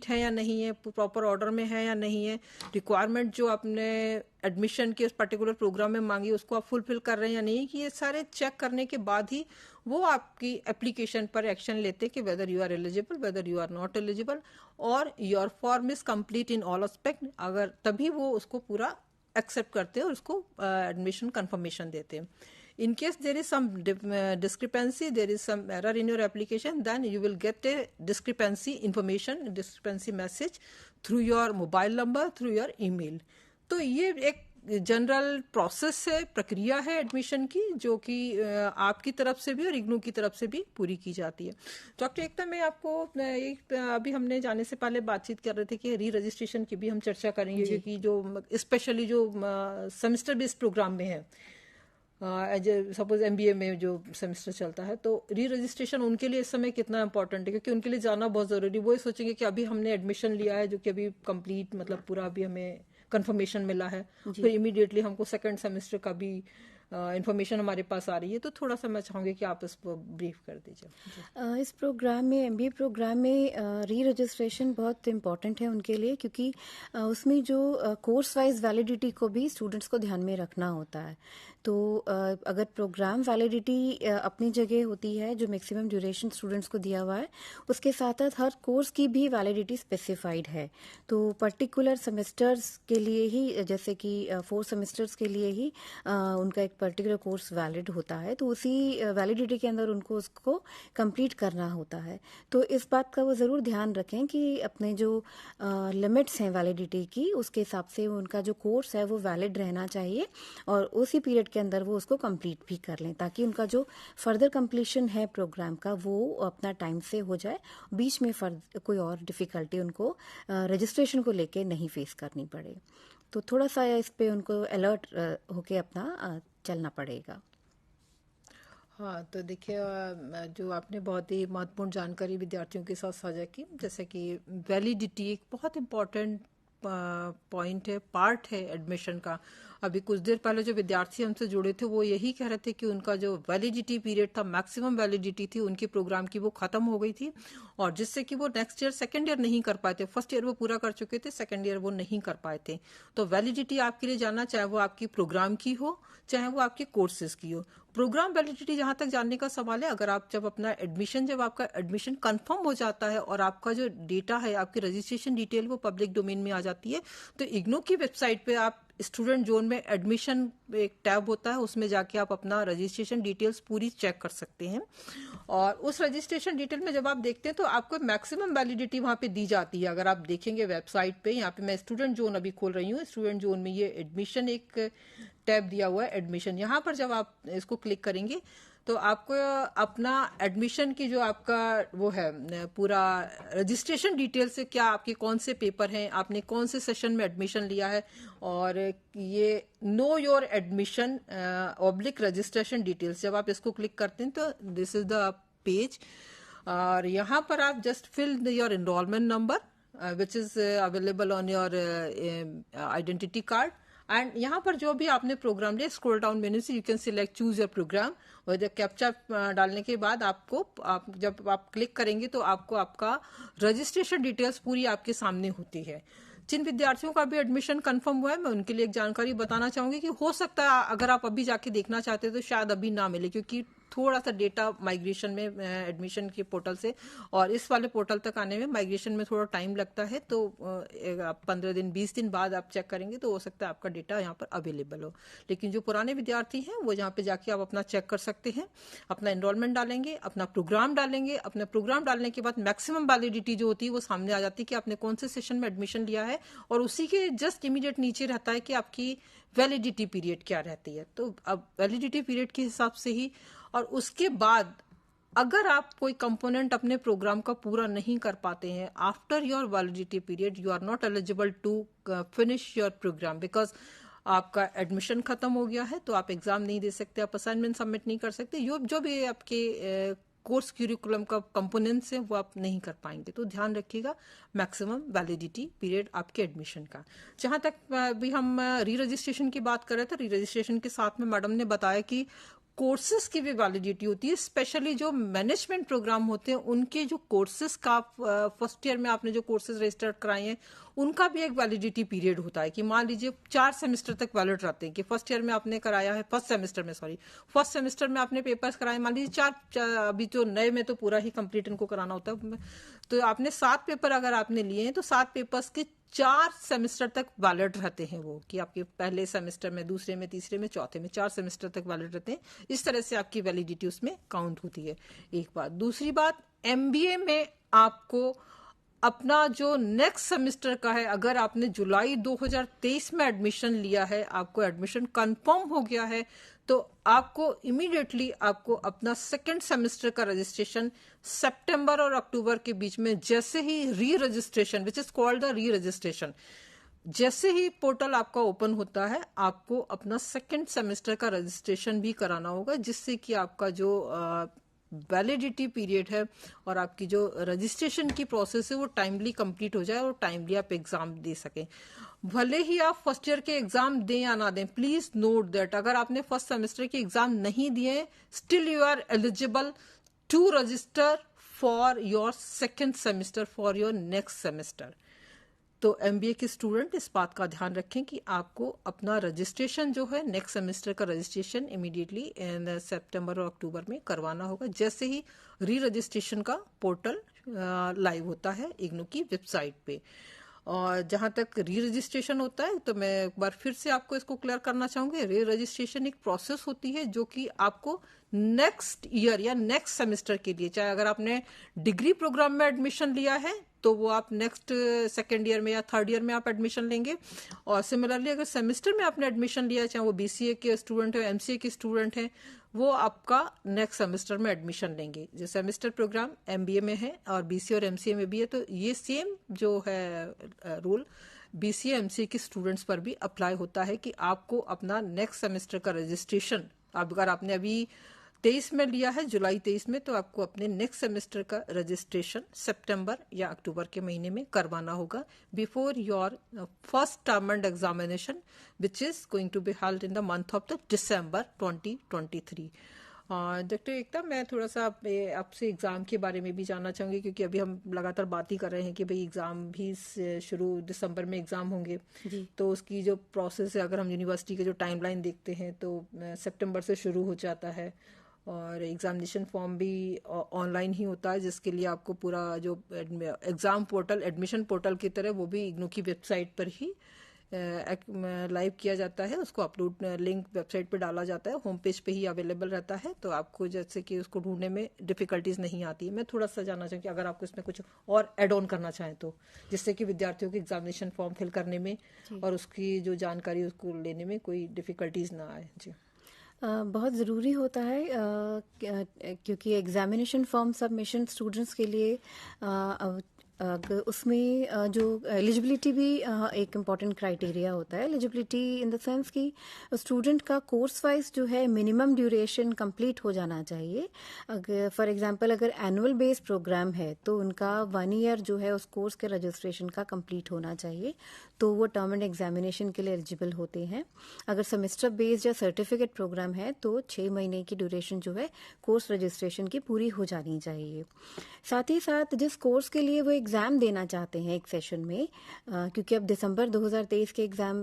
है या नहीं है, प्रॉपर ऑर्डर में है या नहीं है, रिक्वायरमेंट जो आपने एडमिशन के उस पर्टिकुलर प्रोग्राम में मांगी उसको आप फुलफिल कर रहे हैं या नहीं, कि ये सारे चेक करने के बाद ही वो आपकी एप्लीकेशन पर एक्शन लेते हैं कि whether you are eligible, whether you are not eligible, और your form is complete in all aspect. अगर तभी वो उसको पूरा एक्सेप्ट करते हैं और उसको एडमिशन कंफर्मेशन देते हैं। In case there is some discrepancy, there is some error in your application, then you will get a discrepancy message through your mobile number, through your email. तो ये एक जनरल प्रोसेस है, प्रक्रिया है admission की, जो कि आपकी तरफ से भी और इग्नू की तरफ से भी पूरी की जाती है। डॉक्टर एकता, मैं आपको अभी हमने जाने से पहले बातचीत कर रहे थे कि री रजिस्ट्रेशन की भी हम चर्चा करेंगे, क्योंकि जो स्पेशली जो सेमेस्टर बेस्ड प्रोग्राम में है, सपोज MBA में जो सेमेस्टर चलता है, तो री रजिस्ट्रेशन उनके लिए इस समय कितना इंपॉर्टेंट है, क्योंकि उनके लिए जाना बहुत जरूरी। वो ये सोचेंगे कि अभी हमने एडमिशन लिया है, जो कि अभी कंप्लीट मतलब पूरा अभी हमें कंफर्मेशन मिला है, फिर इमीडिएटली हमको सेकंड सेमेस्टर का भी इंफॉर्मेशन हमारे पास आ रही है। तो थोड़ा सा मैं चाहूंगी कि आप इसको ब्रीफ कर दीजिए। इस प्रोग्राम में, MBA प्रोग्राम में री रजिस्ट्रेशन बहुत इम्पॉर्टेंट है उनके लिए, क्योंकि उसमें जो कोर्स वाइज वैलिडिटी को भी स्टूडेंट्स को ध्यान में रखना होता है। तो अगर प्रोग्राम वैलिडिटी अपनी जगह होती है, जो मैक्सिमम ड्यूरेशन स्टूडेंट्स को दिया हुआ है, उसके साथ साथ हर कोर्स की भी वैलिडिटी स्पेसिफाइड है। तो पर्टिकुलर सेमेस्टर्स के लिए ही, जैसे कि 4 सेमेस्टर्स के लिए ही उनका एक पर्टिकुलर कोर्स वैलिड होता है, तो उसी वैलिडिटी के अंदर उनको उसको कंप्लीट करना होता है। तो इस बात का वो ज़रूर ध्यान रखें कि अपने जो लिमिट्स हैं वैलिडिटी की, उसके हिसाब से उनका जो कोर्स है वो वैलिड रहना चाहिए, और उसी पीरियड के अंदर वो उसको कंप्लीट भी कर लें, ताकि उनका जो फर्दर कंप्लीशन है प्रोग्राम का वो अपना टाइम से हो जाए, बीच में कोई और डिफिकल्टी उनको रजिस्ट्रेशन को लेके नहीं फेस करनी पड़े। तो थोड़ा सा इस पे उनको अलर्ट होके अपना चलना पड़ेगा। हाँ, तो देखिए, जो आपने बहुत ही महत्वपूर्ण जानकारी विद्यार्थियों के साथ साझा की, जैसे कि वैलिडिटी एक बहुत इम्पोर्टेंट पॉइंट है, पार्ट है एडमिशन का। अभी कुछ देर पहले जो विद्यार्थी हमसे जुड़े थे वो यही कह रहे थे कि उनका जो वैलिडिटी पीरियड था, मैक्सिमम वैलिडिटी थी उनकी प्रोग्राम की, वो खत्म हो गई थी, और जिससे कि वो नेक्स्ट ईयर सेकेंड ईयर नहीं कर पाए थे। फर्स्ट ईयर वो पूरा कर चुके थे, सेकेंड ईयर वो नहीं कर पाए थे। तो वैलिडिटी आपके लिए जानना, चाहे वो आपकी प्रोग्राम की हो चाहे वो आपके कोर्सेज की हो। प्रोग्राम वैलिडिटी जहां तक जानने का सवाल है, अगर आप जब अपना एडमिशन, जब आपका एडमिशन कंफर्म हो जाता है और आपका जो डेटा है, आपकी रजिस्ट्रेशन डिटेल वो पब्लिक डोमेन में आ जाती है, तो इग्नू की वेबसाइट पे आप स्टूडेंट जोन में एडमिशन एक टैब होता है, उसमें जाके आप अपना रजिस्ट्रेशन डिटेल्स पूरी चेक कर सकते हैं। और उस रजिस्ट्रेशन डिटेल में जब आप देखते हैं तो आपको मैक्सिमम वैलिडिटी वहां पे दी जाती है। अगर आप देखेंगे वेबसाइट पे, यहाँ पे मैं स्टूडेंट जोन अभी खोल रही हूँ, स्टूडेंट जोन में ये एडमिशन एक टैब दिया हुआ है, एडमिशन। यहाँ पर जब आप इसको क्लिक करेंगे तो आपको अपना एडमिशन की जो आपका वो है पूरा रजिस्ट्रेशन डिटेल से, क्या आपके कौन से पेपर हैं, आपने कौन से सेशन में एडमिशन लिया है, और ये know your admission oblique registration details, जब आप इसको क्लिक करते हैं तो दिस इज द पेज। और यहाँ पर आप just fill your enrolment number which is available on your identity card, and यहाँ पर जो भी आपने प्रोग्राम लिया, स्क्रॉल डाउन मेन्यू से you can select choose your program, और जब कैप्चा डालने के बाद जब आप क्लिक करेंगे तो आपको आपका रजिस्ट्रेशन डिटेल्स पूरी आपके सामने होती है। जिन विद्यार्थियों का भी एडमिशन कंफर्म हुआ है, मैं उनके लिए एक जानकारी बताना चाहूंगी कि हो सकता है अगर आप अभी जाके देखना चाहते हैं तो शायद अभी ना मिले, क्योंकि थोड़ा सा डेटा माइग्रेशन में एडमिशन के पोर्टल से और इस वाले पोर्टल तक आने में माइग्रेशन में थोड़ा टाइम लगता है। तो 15 दिन 20 दिन बाद आप चेक करेंगे तो हो सकता है आपका डेटा यहाँ पर अवेलेबल हो। लेकिन जो पुराने विद्यार्थी हैं वो यहाँ पे जाके आप अपना चेक कर सकते हैं, अपना एनरोलमेंट डालेंगे, अपना प्रोग्राम डालेंगे। अपना प्रोग्राम डालने के बाद मैक्सिमम वैलिडिटी जो होती है वो सामने आ जाती है कि आपने कौन से सेशन में एडमिशन लिया है, और उसी के जस्ट इमीडिएट नीचे रहता है कि आपकी वैलिडिटी पीरियड क्या रहती है। तो अब वैलिडिटी पीरियड के हिसाब से ही, और उसके बाद अगर आप कोई कंपोनेंट अपने प्रोग्राम का पूरा नहीं कर पाते हैं after your validity period, you are not eligible to finish your program, because आपका एडमिशन खत्म हो गया है, तो आप एग्जाम नहीं दे सकते, आप असाइनमेंट सबमिट नहीं कर सकते, जो भी आपके कोर्स क्यूरिकुलम का कंपोनेंट्स हैं वो आप नहीं कर पाएंगे। तो ध्यान रखिएगा मैक्सिमम वैलिडिटी पीरियड आपके एडमिशन का। जहां तक भी हम री रजिस्ट्रेशन की बात कर रहे थे, री रजिस्ट्रेशन के साथ में मैडम ने बताया कि कोर्सेज की भी वैलिडिटी होती है, स्पेशली जो मैनेजमेंट प्रोग्राम होते हैं उनके जो कोर्सेज का फर्स्ट ईयर में आपने जो कोर्सेज रजिस्टर कराए हैं उनका भी एक वैलिडिटी पीरियड होता है। कि मान लीजिए 4 सेमेस्टर तक वैलिड रहते हैं, कि फर्स्ट ईयर में आपने कराया है, फर्स्ट सेमेस्टर में आपने पेपर्स कराए, मान लीजिए 4, अभी जो नए में तो पूरा ही कंप्लीट इनको कराना होता है, तो आपने 7 पेपर अगर आपने लिए हैं तो 7 पेपर्स के 4 सेमेस्टर तक वैलिड रहते हैं वो, कि आपके पहले सेमेस्टर में, दूसरे में, तीसरे में, चौथे में 4 सेमेस्टर तक वैलिड रहते हैं। इस तरह से आपकी वैलिडिटी उसमें काउंट होती है, एक बात। दूसरी बात, एमबीए में आपको अपना जो नेक्स्ट सेमेस्टर का है, अगर आपने जुलाई 2023 में एडमिशन लिया है, आपको एडमिशन कंफर्म हो गया है, तो आपको इमीडिएटली आपको अपना सेकेंड सेमेस्टर का रजिस्ट्रेशन सितंबर और अक्टूबर के बीच में, जैसे ही re registration which is called the re registration, जैसे ही पोर्टल आपका ओपन होता है आपको अपना सेकेंड सेमेस्टर का रजिस्ट्रेशन भी कराना होगा, जिससे कि आपका जो वैलिडिटी पीरियड है और आपकी जो रजिस्ट्रेशन की प्रोसेस है वो टाइमली कंप्लीट हो जाए और टाइमली आप एग्जाम दे सकें। भले ही आप फर्स्ट ईयर के एग्जाम दें या ना दें, प्लीज नोट दैट अगर आपने फर्स्ट सेमेस्टर के एग्जाम नहीं दिए, still you are eligible to register for your second semester for your next semester. तो एमबीए के स्टूडेंट इस बात का ध्यान रखें कि आपको अपना रजिस्ट्रेशन जो है, नेक्स्ट सेमेस्टर का रजिस्ट्रेशन इमीडिएटली इन सितंबर और अक्टूबर में करवाना होगा, जैसे ही री रजिस्ट्रेशन का पोर्टल लाइव होता है इग्नू की वेबसाइट पे। और जहां तक री रजिस्ट्रेशन होता है, तो मैं एक बार फिर से आपको इसको क्लियर करना चाहूंगी। री रजिस्ट्रेशन एक प्रोसेस होती है जो कि आपको नेक्स्ट ईयर या नेक्स्ट सेमेस्टर के लिए, चाहे अगर आपने डिग्री प्रोग्राम में एडमिशन लिया है तो वो आप नेक्स्ट सेकेंड ईयर में या थर्ड ईयर में आप एडमिशन लेंगे, और सिमिलरली अगर सेमेस्टर में आपने एडमिशन लिया, चाहे वो बीसीए के स्टूडेंट है, एमसीए के स्टूडेंट हैं, वो आपका नेक्स्ट सेमेस्टर में एडमिशन लेंगे। जो सेमेस्टर प्रोग्राम एमबीए में है और बीसीए और एमसीए में भी है, तो ये सेम जो है रूल बीसीए एमसीए के स्टूडेंट्स पर भी अप्लाई होता है कि आपको अपना नेक्स्ट सेमेस्टर का रजिस्ट्रेशन, अगर आपने अभी 23 में लिया है, जुलाई 23 में, तो आपको अपने नेक्स्ट सेमेस्टर का रजिस्ट्रेशन सितंबर या अक्टूबर के महीने में करवाना होगा before your first term end examination which is going to be held in the month of the December 2023। Doctor Ekta, मैं थोड़ा सा आपसे एग्ज़ाम के बारे में भी जानना चाहूँगी, क्योंकि अभी हम लगातार बात ही कर रहे हैं कि भाई एग्ज़ाम भी शुरू दिसंबर में एग्ज़ाम होंगे जी। तो उसकी जो प्रोसेस है, अगर हम यूनिवर्सिटी के जो टाइमलाइन देखते हैं तो सितंबर से शुरू हो जाता है, और एग्जामिनेशन फॉर्म भी ऑनलाइन ही होता है, जिसके लिए आपको पूरा जो एग्ज़ाम पोर्टल, एडमिशन पोर्टल की तरह, वो भी इग्नू की वेबसाइट पर ही लाइव किया जाता है। उसको अपलोड लिंक वेबसाइट पे डाला जाता है, होम पेज पे ही अवेलेबल रहता है, तो आपको जैसे कि उसको ढूंढने में डिफिकल्टीज नहीं आती है। मैं थोड़ा सा जानना चाहूँ कि अगर आपको इसमें कुछ और एड ऑन करना चाहें तो, जिससे कि विद्यार्थियों के एग्जामिनेशन फॉर्म फिल करने में और उसकी जो जानकारी उसको लेने में कोई डिफिकल्टीज ना आए। जी, बहुत ज़रूरी होता है क्योंकि एग्जामिनेशन फॉर्म सबमिशन स्टूडेंट्स के लिए उसमें जो एलिजिबिलिटी भी एक इम्पॉर्टेंट क्राइटेरिया होता है। एलिजिबिलिटी इन द सेंस कि स्टूडेंट का कोर्स वाइज जो है मिनिमम ड्यूरेशन कंप्लीट हो जाना चाहिए। अगर फॉर एग्जांपल अगर एनुअल बेस्ड प्रोग्राम है तो उनका 1 ईयर जो है उस कोर्स के रजिस्ट्रेशन का कंप्लीट होना चाहिए, तो वो टर्म एंड एग्जामिनेशन के लिए एलिजिबल होते हैं। अगर सेमेस्टर बेस्ड या सर्टिफिकेट प्रोग्राम है तो 6 महीने की ड्यूरेशन जो है कोर्स रजिस्ट्रेशन की पूरी हो जानी चाहिए। साथ ही साथ जिस कोर्स के लिए वो एग्ज़ाम देना चाहते हैं एक सेशन में, क्योंकि अब दिसंबर 2023 के एग्ज़ाम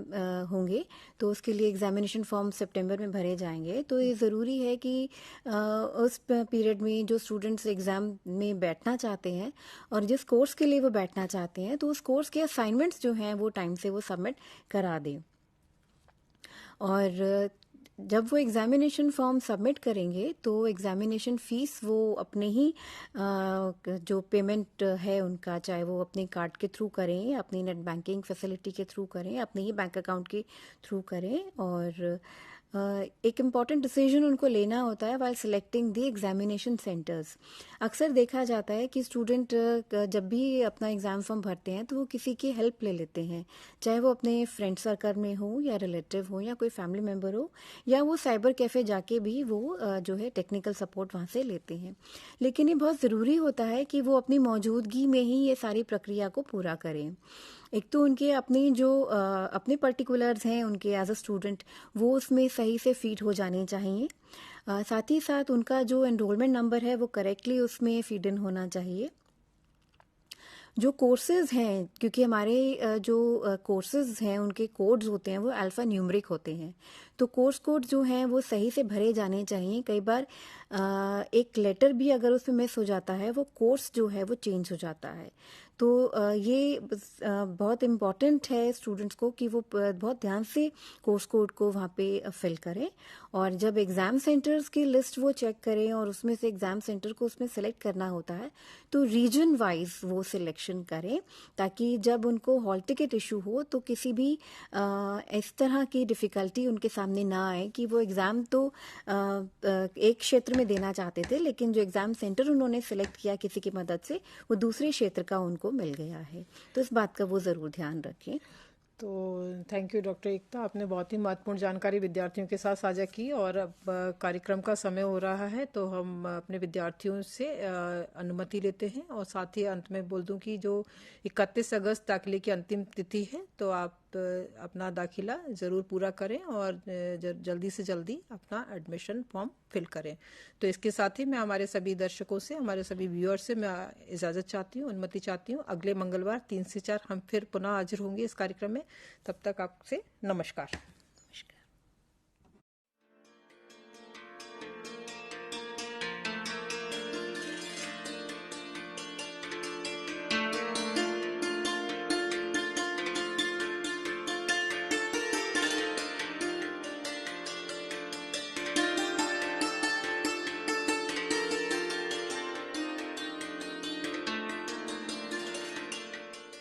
होंगे, तो उसके लिए एग्जामिनेशन फॉर्म सितंबर में भरे जाएंगे। तो ये ज़रूरी है कि उस पीरियड में जो स्टूडेंट्स एग्ज़ाम में बैठना चाहते हैं और जिस कोर्स के लिए वो बैठना चाहते हैं, तो उस कोर्स के असाइनमेंट्स जो हैं वो टाइम से वो सबमिट करा दें। और जब वो एग्जामिनेशन फॉर्म सबमिट करेंगे तो एग्जामिनेशन फ़ीस वो अपने ही जो पेमेंट है उनका, चाहे वो अपने कार्ड के थ्रू करें, अपनी नेट बैंकिंग फैसिलिटी के थ्रू करें, अपने ही बैंक अकाउंट के थ्रू करें। और एक इम्पॉर्टेंट डिसीजन उनको लेना होता है while selecting the examination centres. अक्सर देखा जाता है कि स्टूडेंट जब भी अपना एग्ज़ाम फॉर्म भरते हैं तो वो किसी की हेल्प ले लेते हैं, चाहे वो अपने फ्रेंड सर्कल में हो या रिलेटिव हो या कोई फैमिली मेम्बर हो, या वो साइबर कैफ़े जाके भी वो जो है टेक्निकल सपोर्ट वहाँ से लेते हैं। लेकिन ये बहुत ज़रूरी होता है कि वो अपनी मौजूदगी में ही ये सारी प्रक्रिया को पूरा करें। एक तो उनके अपने जो अपने पर्टिकुलर्स हैं उनके एज अ स्टूडेंट, वो उसमें सही से फीड हो जाने चाहिए। साथ ही साथ उनका जो एनरोलमेंट नंबर है वो करेक्टली उसमें फीड इन होना चाहिए। जो कोर्सेज हैं, क्योंकि हमारे जो कोर्सेज हैं उनके कोड्स होते हैं वो अल्फ़ा न्यूमरिक होते हैं, तो कोर्स कोड जो हैं वो सही से भरे जाने चाहिए। कई बार एक लेटर भी अगर उसमें मिस हो जाता है, वो कोर्स जो है वो चेंज हो जाता है। तो ये बहुत इम्पॉर्टेंट है स्टूडेंट्स को कि वो बहुत ध्यान से कोर्स कोड को वहाँ पे फिल करें। और जब एग्ज़ाम सेंटर्स की लिस्ट वो चेक करें और उसमें से एग्ज़ाम सेंटर को उसमें सेलेक्ट करना होता है, तो रीजन वाइज वो सिलेक्शन करें, ताकि जब उनको हॉल टिकट इशू हो तो किसी भी इस तरह की डिफ़िकल्टी उनके सामने ना आए कि वो एग्ज़ाम तो एक क्षेत्र में देना चाहते थे, लेकिन जो एग्ज़ाम सेंटर उन्होंने सेलेक्ट किया किसी की मदद से, वो दूसरे क्षेत्र का उनको मिल गया है। तो इस बात का वो ज़रूर ध्यान रखें। तो थैंक यू डॉक्टर एकता, आपने बहुत ही महत्वपूर्ण जानकारी विद्यार्थियों के साथ साझा की। और अब कार्यक्रम का समय हो रहा है, तो हम अपने विद्यार्थियों से अनुमति लेते हैं। और साथ ही अंत में बोल दूं कि जो 31 अगस्त दाखिले की अंतिम तिथि है, तो आप अपना दाखिला ज़रूर पूरा करें और जल्दी से जल्दी अपना एडमिशन फॉर्म फिल करें। तो इसके साथ ही मैं हमारे सभी दर्शकों से, हमारे सभी व्यूअर्स से मैं इजाज़त चाहती हूँ, अनुमति चाहती हूँ। अगले मंगलवार 3 से 4 हम फिर पुनः हाजिर होंगे इस कार्यक्रम में। तब तक आपसे नमस्कार।